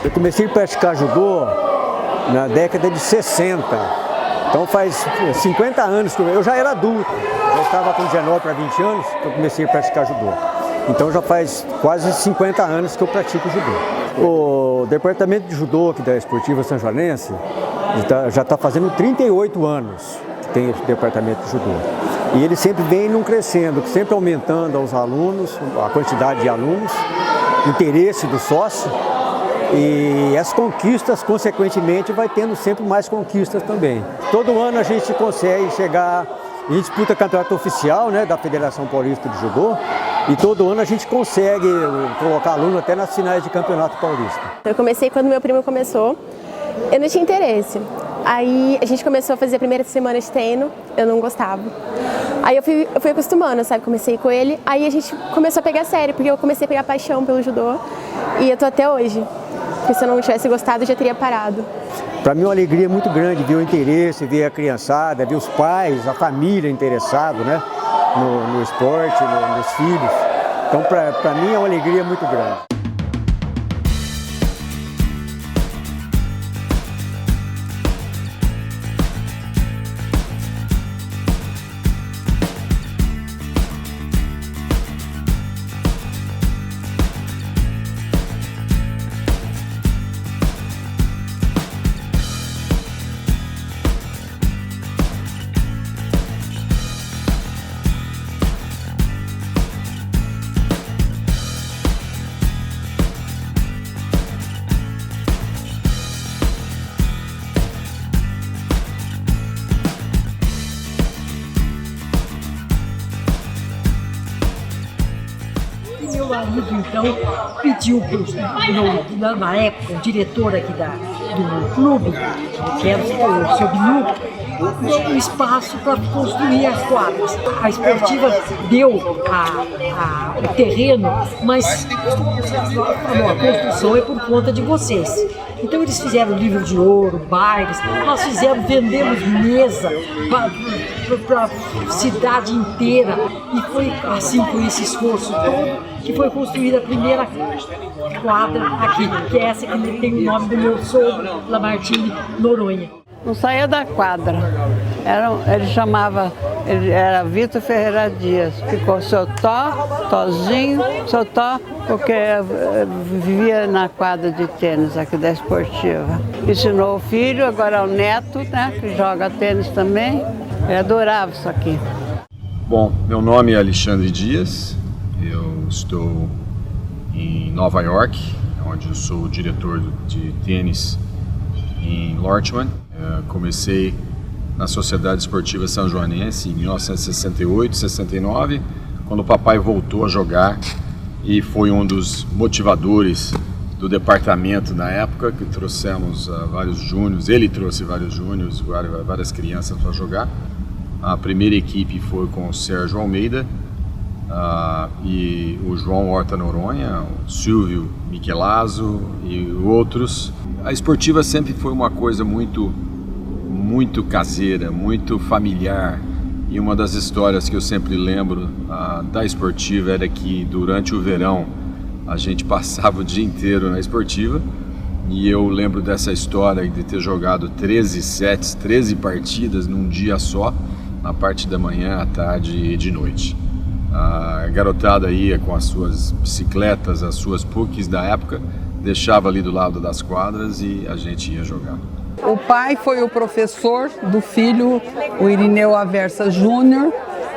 Eu comecei a praticar judô na década de 60, então faz 50 anos que eu já era adulto, já estava com 19 para 20 anos que eu comecei a praticar judô. Então já faz quase 50 anos que eu pratico judô. O departamento de judô aqui da Esportiva Sanjoanense já está fazendo 38 anos que tem esse departamento de judô. E ele sempre vem crescendo, sempre aumentando aos alunos, a quantidade de alunos, o interesse do sócio. E as conquistas, consequentemente, vai tendo sempre mais conquistas também. Todo ano a gente consegue chegar, a gente disputa campeonato oficial, né, da Federação Paulista de Judô, e todo ano a gente consegue colocar aluno até nas finais de campeonato paulista. Eu comecei quando meu primo começou, eu não tinha interesse. Aí a gente começou a fazer a primeira semana de treino, eu não gostava. Aí eu fui acostumando, sabe? Comecei com ele, aí a gente começou a pegar sério, porque eu comecei a pegar paixão pelo judô e eu tô até hoje. Porque se eu não tivesse gostado, eu já teria parado. Para mim é uma alegria muito grande ver o interesse, ver a criançada, ver os pais, a família interessado, né, no esporte, nos filhos. Então para mim é uma alegria muito grande. Meu marido, então, pediu na época, o diretor aqui do clube, que era o seu Binu, deu um espaço para construir as quadras. A Esportiva deu o terreno, mas a construção é por conta de vocês. Então eles fizeram livro de ouro, bailes, nós vendemos mesa para a cidade inteira. E foi assim, com esse esforço todo, que foi construída a primeira quadra aqui, que é essa que tem o nome do meu sogro, Lamartine Noronha. Não saía da quadra, ele chamava Ele era Vitor Ferreira Dias. Ficou Tozinho, Tó, porque vivia na quadra de tênis aqui da Esportiva. Ensinou o filho, agora é o neto, né, que joga tênis também. Eu adorava isso aqui. Bom, meu nome é Alexandre Dias, eu estou em Nova York, onde eu sou diretor de tênis em Lortman. Comecei na Sociedade Esportiva São Joanense em 1968, 69, quando o papai voltou a jogar e foi um dos motivadores do departamento na época, que trouxemos vários júniors, ele trouxe vários júniors, várias crianças para jogar. A primeira equipe foi com o Sérgio Almeida e o João Horta Noronha, o Silvio Michelazzo e outros. A esportiva sempre foi uma coisa muito caseira, muito familiar. E uma das histórias que eu sempre lembro da esportiva era que durante o verão a gente passava o dia inteiro na esportiva. E eu lembro dessa história de ter jogado 13 sets, 13 partidas num dia só, na parte da manhã, à tarde e de noite. A garotada ia com as suas bicicletas, as suas pucks da época, deixava ali do lado das quadras e a gente ia jogar. O pai foi o professor do filho, o Irineu Aversa Júnior,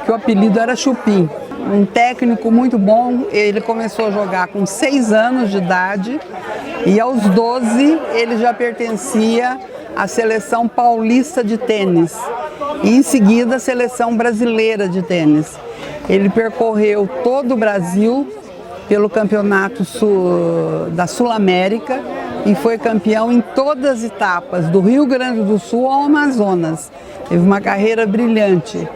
que o apelido era Chupim. Um técnico muito bom, ele começou a jogar com 6 anos de idade e aos 12 ele já pertencia à seleção paulista de tênis e em seguida a seleção brasileira de tênis. Ele percorreu todo o Brasil pelo campeonato da Sul-América e foi campeão em todas as etapas, do Rio Grande do Sul ao Amazonas. Teve uma carreira brilhante.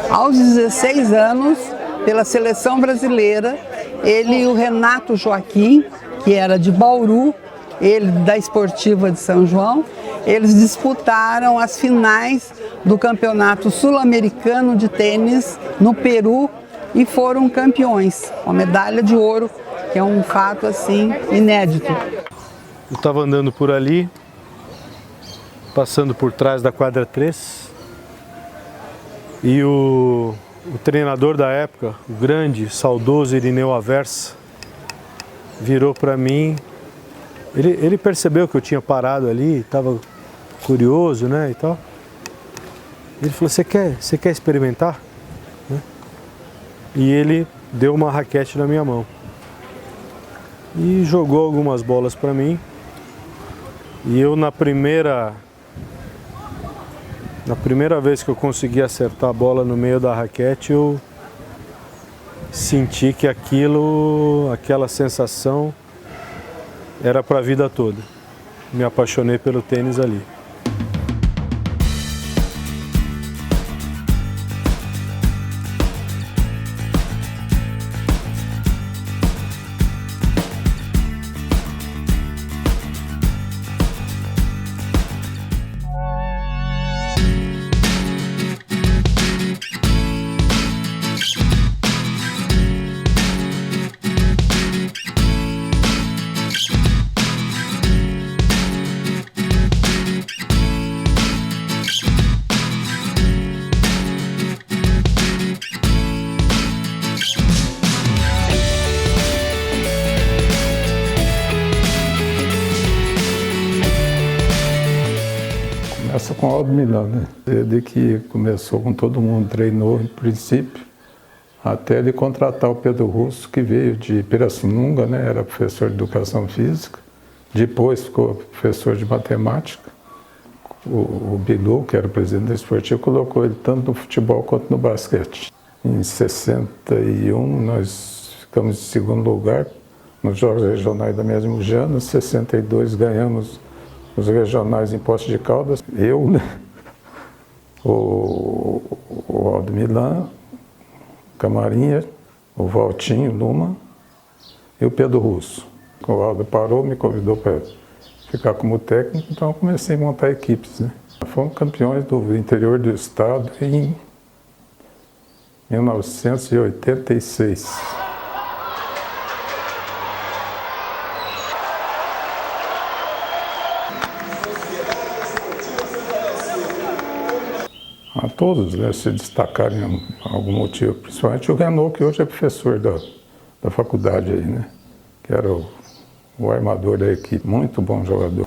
Aos 16 anos, pela seleção brasileira, ele e o Renato Joaquim, que era de Bauru, ele da Esportiva de São João, eles disputaram as finais do Campeonato Sul-Americano de Tênis no Peru e foram campeões, uma medalha de ouro, que é um fato assim inédito. Eu estava andando por ali, passando por trás da quadra 3, e o treinador da época, o grande, saudoso Irineu Aversa, virou para mim. Ele percebeu que eu tinha parado ali, estava curioso, né, e tal. Ele falou: você quer experimentar? Né? E ele deu uma raquete na minha mão e jogou algumas bolas para mim. E eu na primeira vez que eu consegui acertar a bola no meio da raquete, eu senti que aquela sensação era para a vida toda. Me apaixonei pelo tênis ali. Começa com o Aldo Milano, né? Desde que começou com todo mundo, treinou em princípio, até ele contratar o Pedro Russo, que veio de Pirassununga, né? Era professor de educação física, depois ficou professor de matemática. O Bilu, que era o presidente da Esportiva, colocou ele tanto no futebol quanto no basquete. Em 61 nós ficamos em segundo lugar nos Jogos Regionais da Mesmujana, em 62 ganhamos os regionais em Poços de Caldas, eu, né? o Aldo Milan, Camarinha, o Valtinho Luma e o Pedro Russo. O Aldo parou, me convidou para ficar como técnico, então eu comecei a montar equipes, né? Fomos campeões do interior do estado em 1986. A todos, né, se destacarem em algum motivo, principalmente o Renault, que hoje é professor da faculdade aí, né, que era o armador da equipe, muito bom jogador.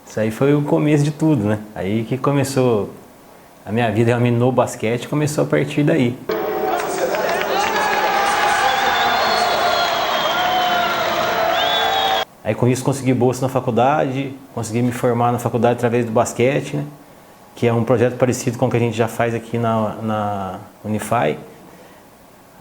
Isso aí foi o começo de tudo, né? Aí que começou a minha vida realmente no basquete, começou a partir daí. Aí com isso consegui bolsa na faculdade, consegui me formar na faculdade através do basquete, né? Que é um projeto parecido com o que a gente já faz aqui na Unify.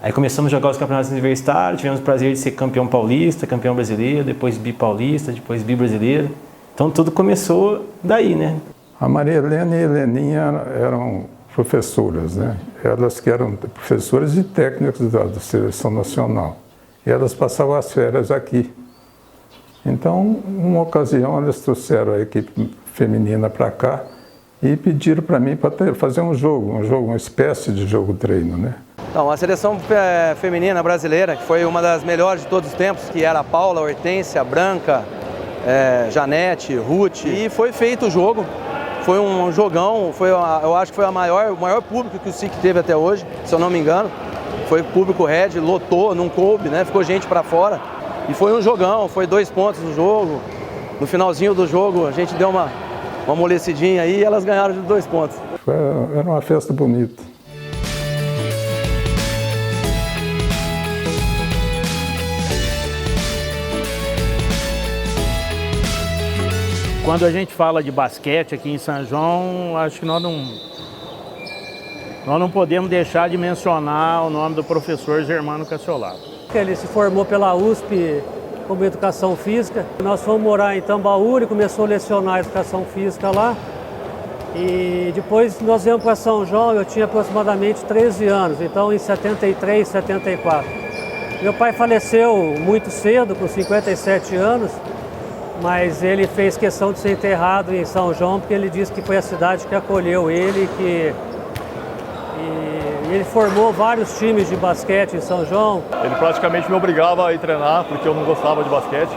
Aí começamos a jogar os campeonatos universitários, tivemos o prazer de ser campeão paulista, campeão brasileiro, depois bi-paulista, depois bi-brasileiro. Então tudo começou daí, né? A Maria Helena e a Heleninha eram professoras, né? Elas que eram professoras e técnicas da seleção nacional. E elas passavam as férias aqui. Então, numa ocasião, elas trouxeram a equipe feminina para cá e pediram para mim para fazer um jogo, uma espécie de jogo-treino, né? Então, a seleção feminina brasileira, que foi uma das melhores de todos os tempos, que era a Paula, a Hortência, a Branca, Janete, Ruth, e foi feito o jogo. Foi um jogão, eu acho que foi o maior público que o SIC teve até hoje, se eu não me engano. Foi público Red, lotou, não coube, né? Ficou gente para fora. E foi um jogão, foi 2 pontos no jogo. No finalzinho do jogo a gente deu uma amolecidinha aí e elas ganharam de 2 pontos. Era uma festa bonita. Quando a gente fala de basquete aqui em São João, acho que nós não podemos deixar de mencionar o nome do professor Germano Cassiolato. Ele se formou pela USP como Educação Física. Nós fomos morar em Tambaú, ele começou a lecionar Educação Física lá. E depois nós viemos para São João, eu tinha aproximadamente 13 anos, então em 73, 74. Meu pai faleceu muito cedo, com 57 anos. Mas ele fez questão de ser enterrado em São João, porque ele disse que foi a cidade que acolheu ele, e ele formou vários times de basquete em São João. Ele praticamente me obrigava a ir treinar, porque eu não gostava de basquete,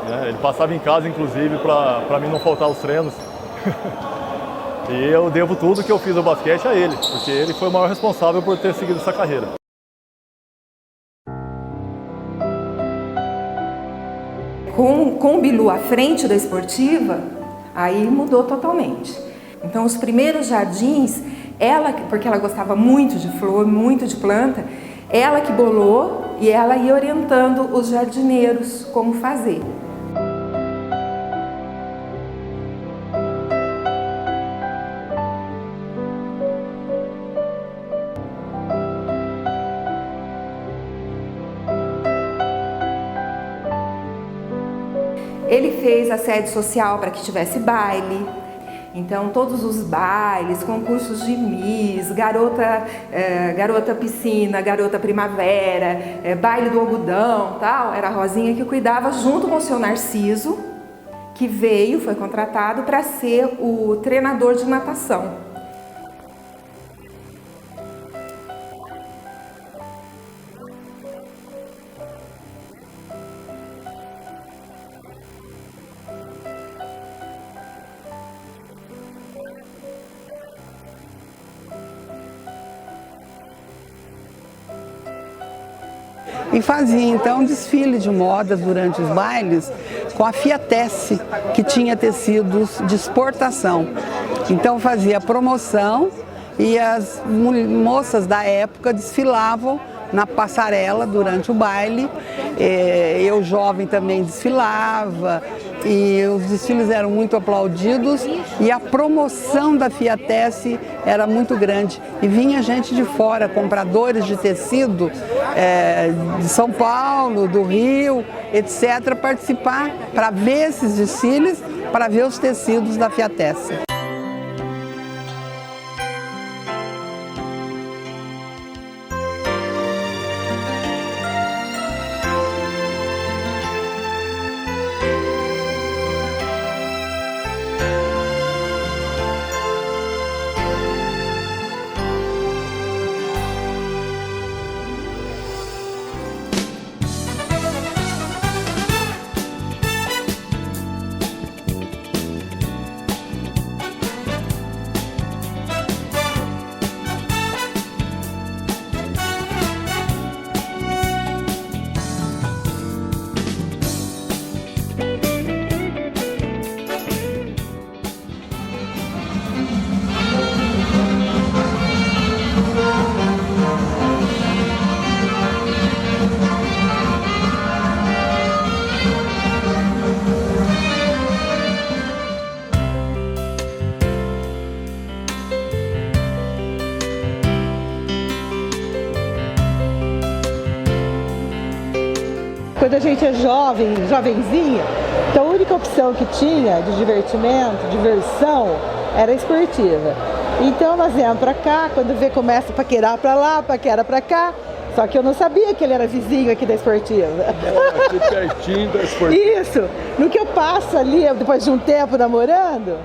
né? Ele passava em casa, inclusive, para mim não faltar os treinos. E eu devo tudo que eu fiz no basquete a ele, porque ele foi o maior responsável por ter seguido essa carreira. Com o Bilu à frente da esportiva, aí mudou totalmente. Então os primeiros jardins, porque ela gostava muito de flor, muito de planta, ela que bolou e ela ia orientando os jardineiros como fazer. Ele fez a sede social para que tivesse baile, então todos os bailes, concursos de Miss, garota piscina, garota primavera, baile do algodão, tal, era a Rosinha que cuidava junto com o seu Narciso, que foi contratado para ser o treinador de natação. E fazia então desfile de modas durante os bailes com a Fiatesse, que tinha tecidos de exportação. Então fazia promoção e as moças da época desfilavam na passarela durante o baile. Eu jovem também desfilava e os desfiles eram muito aplaudidos e a promoção da Fiatesse era muito grande. E vinha gente de fora, compradores de tecido de São Paulo, do Rio, etc., participar para ver esses desfiles, para ver os tecidos da Fiatesse. quando a gente é jovem, jovenzinha, então a única opção que tinha de divertimento, diversão, era esportiva. Então nós viemos pra cá, quando vê começa a paquerar pra lá, paquera pra cá. Só que eu não sabia que ele era vizinho aqui da esportiva. Aqui pertinho da esportiva. Isso! No que eu passo ali, depois de um tempo namorando,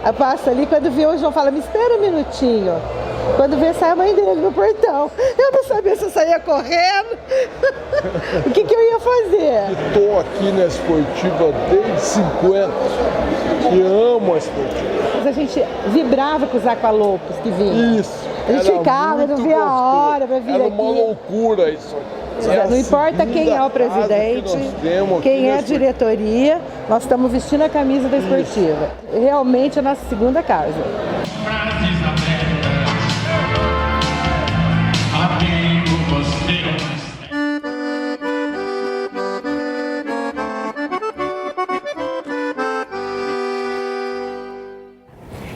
eu passo ali, quando vê o João fala, me espera um minutinho. Quando vê, sai a mãe dele no portão. Eu não sabia se eu saía correndo. O que eu ia fazer? Estou aqui na esportiva desde 50 e amo a esportiva. Mas a gente vibrava com os aqualopos que vinham. Isso. A gente ficava, não via a hora para vir aqui. Era uma loucura isso aqui. Não importa quem é o presidente, quem é a diretoria, nós estamos vestindo a camisa da esportiva. Realmente é a nossa segunda casa.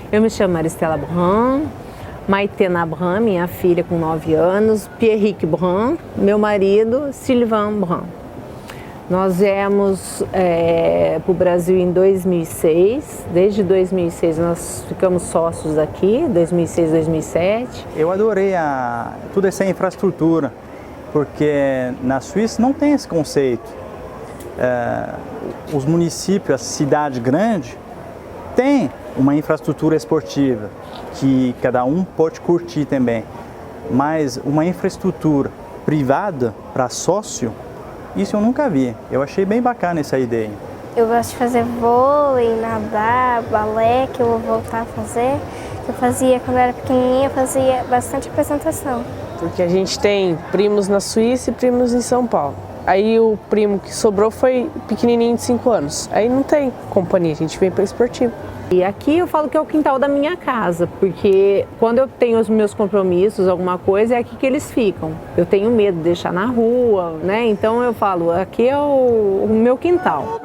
Eu me chamo Maristela Brun, Maitena Brun, minha filha com 9 anos, Pierrick Brun, meu marido, Sylvain Brun. Nós viemos para o Brasil em 2006, desde 2006 nós ficamos sócios aqui, 2006, 2007. Eu adorei toda essa infraestrutura, porque na Suíça não tem esse conceito. Os municípios, a cidade grande, tem uma infraestrutura esportiva que cada um pode curtir também, mas uma infraestrutura privada para sócio, isso eu nunca vi. Eu achei bem bacana essa ideia. Eu gosto de fazer vôlei, nadar, balé, que eu vou voltar a fazer. Eu fazia quando eu era pequenininha, eu fazia bastante apresentação. Porque a gente tem primos na Suíça e primos em São Paulo. Aí o primo que sobrou foi pequenininho de 5 anos. Aí não tem companhia, a gente vem para esportivo. E aqui eu falo que é o quintal da minha casa, porque quando eu tenho os meus compromissos, alguma coisa, é aqui que eles ficam. Eu tenho medo de deixar na rua, né? Então eu falo, aqui é o meu quintal.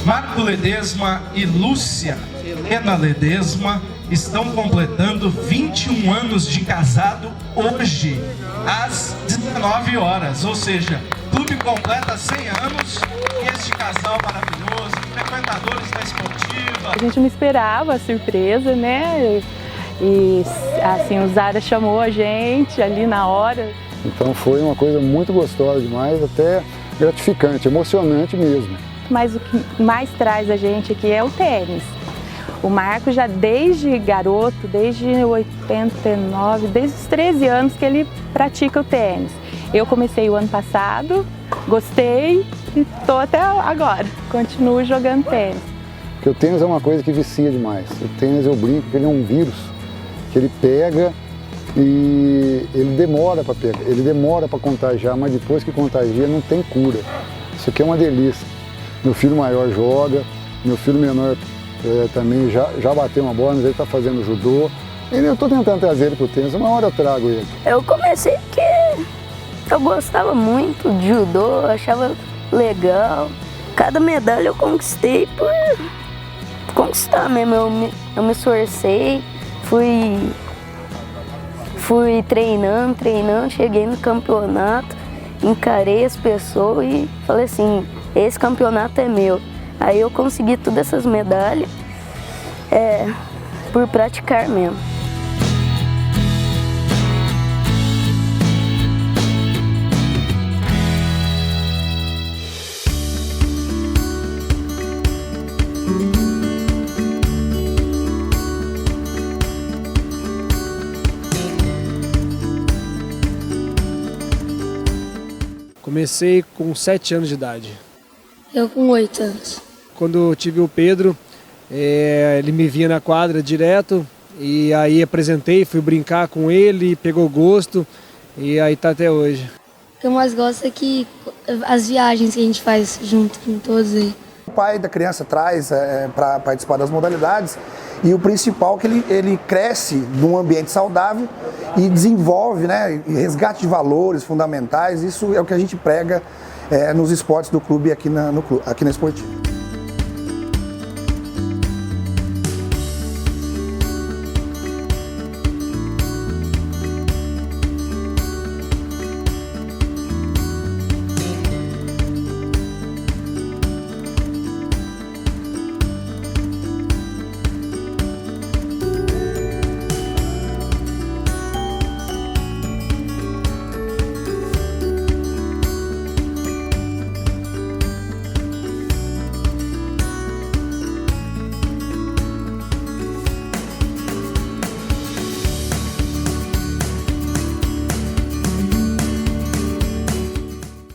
Marco Ledesma e Lúcia Helena Ledesma estão completando 21 anos de casado hoje, às 19 horas. Ou seja, o clube completa 100 anos e este casal maravilhoso, frequentadores da esportiva. A gente não esperava a surpresa, né? E assim, o Zara chamou a gente ali na hora. Então foi uma coisa muito gostosa demais, até gratificante, emocionante mesmo. Mas o que mais traz a gente aqui é o tênis. O Marco já desde garoto, desde 89, desde os 13 anos que ele pratica o tênis. Eu comecei o ano passado, gostei e estou até agora, continuo jogando tênis. Porque o tênis é uma coisa que vicia demais. O tênis, eu brinco que ele é um vírus, que ele pega e ele demora para pegar, ele demora para contagiar, mas depois que contagia não tem cura. Isso aqui é uma delícia. Meu filho maior joga, meu filho menor também já bateu uma bola, mas ele está fazendo judô. Eu estou tentando trazer ele para o tênis, uma hora eu trago ele. Eu comecei porque Eu gostava muito de judô, achava legal. Cada medalha eu conquistei por conquistar mesmo. Eu me esforcei, fui treinando, cheguei no campeonato, encarei as pessoas e falei assim, esse campeonato é meu. Aí eu consegui todas essas medalhas por praticar mesmo. Comecei com 7 anos de idade. Eu com 8 anos. Quando eu tive o Pedro, ele me via na quadra direto e aí apresentei, fui brincar com ele, pegou gosto e aí tá até hoje. O que eu mais gosto é que as viagens que a gente faz junto com todos aí. O pai da criança traz para participar das modalidades e o principal é que ele cresce num ambiente saudável e desenvolve, né, resgate de valores fundamentais. Isso é o que a gente prega nos esportes do clube aqui na Esportiva.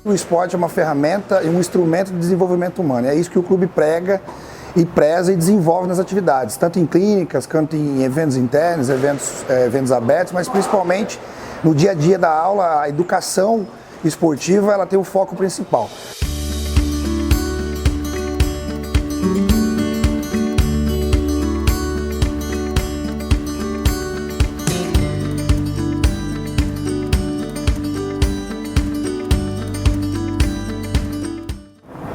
O esporte é uma ferramenta e um instrumento de desenvolvimento humano. É isso que o clube prega e preza e desenvolve nas atividades, tanto em clínicas, quanto em eventos internos, eventos abertos, mas principalmente no dia a dia da aula, a educação esportiva ela tem o foco principal.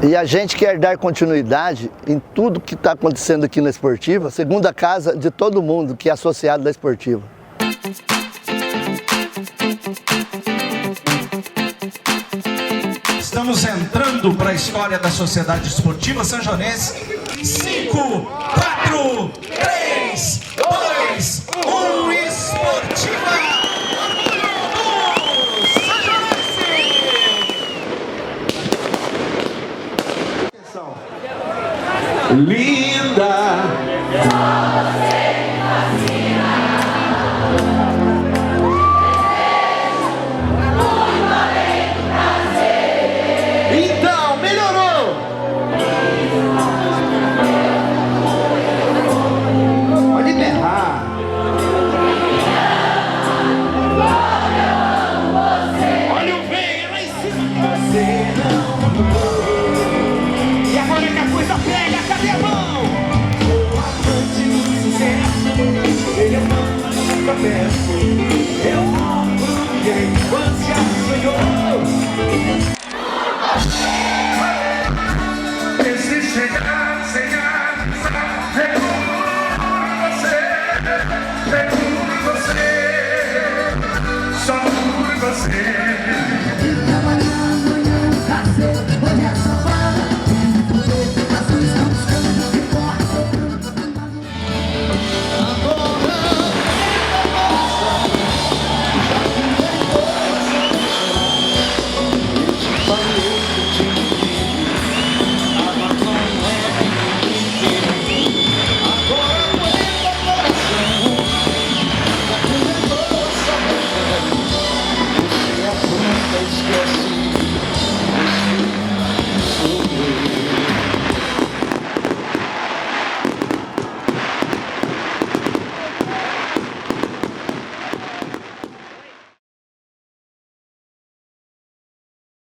E a gente quer dar continuidade em tudo que está acontecendo aqui na Esportiva, segunda casa de todo mundo que é associado da Esportiva. Estamos entrando para a história da Sociedade Esportiva Sanjonense. 5, 4, 3, 2, 1, Esportiva! Linda! Então, melhorou! Pode berrar. Olha o bem, lá em cima. Você não. E agora que a coisa pega.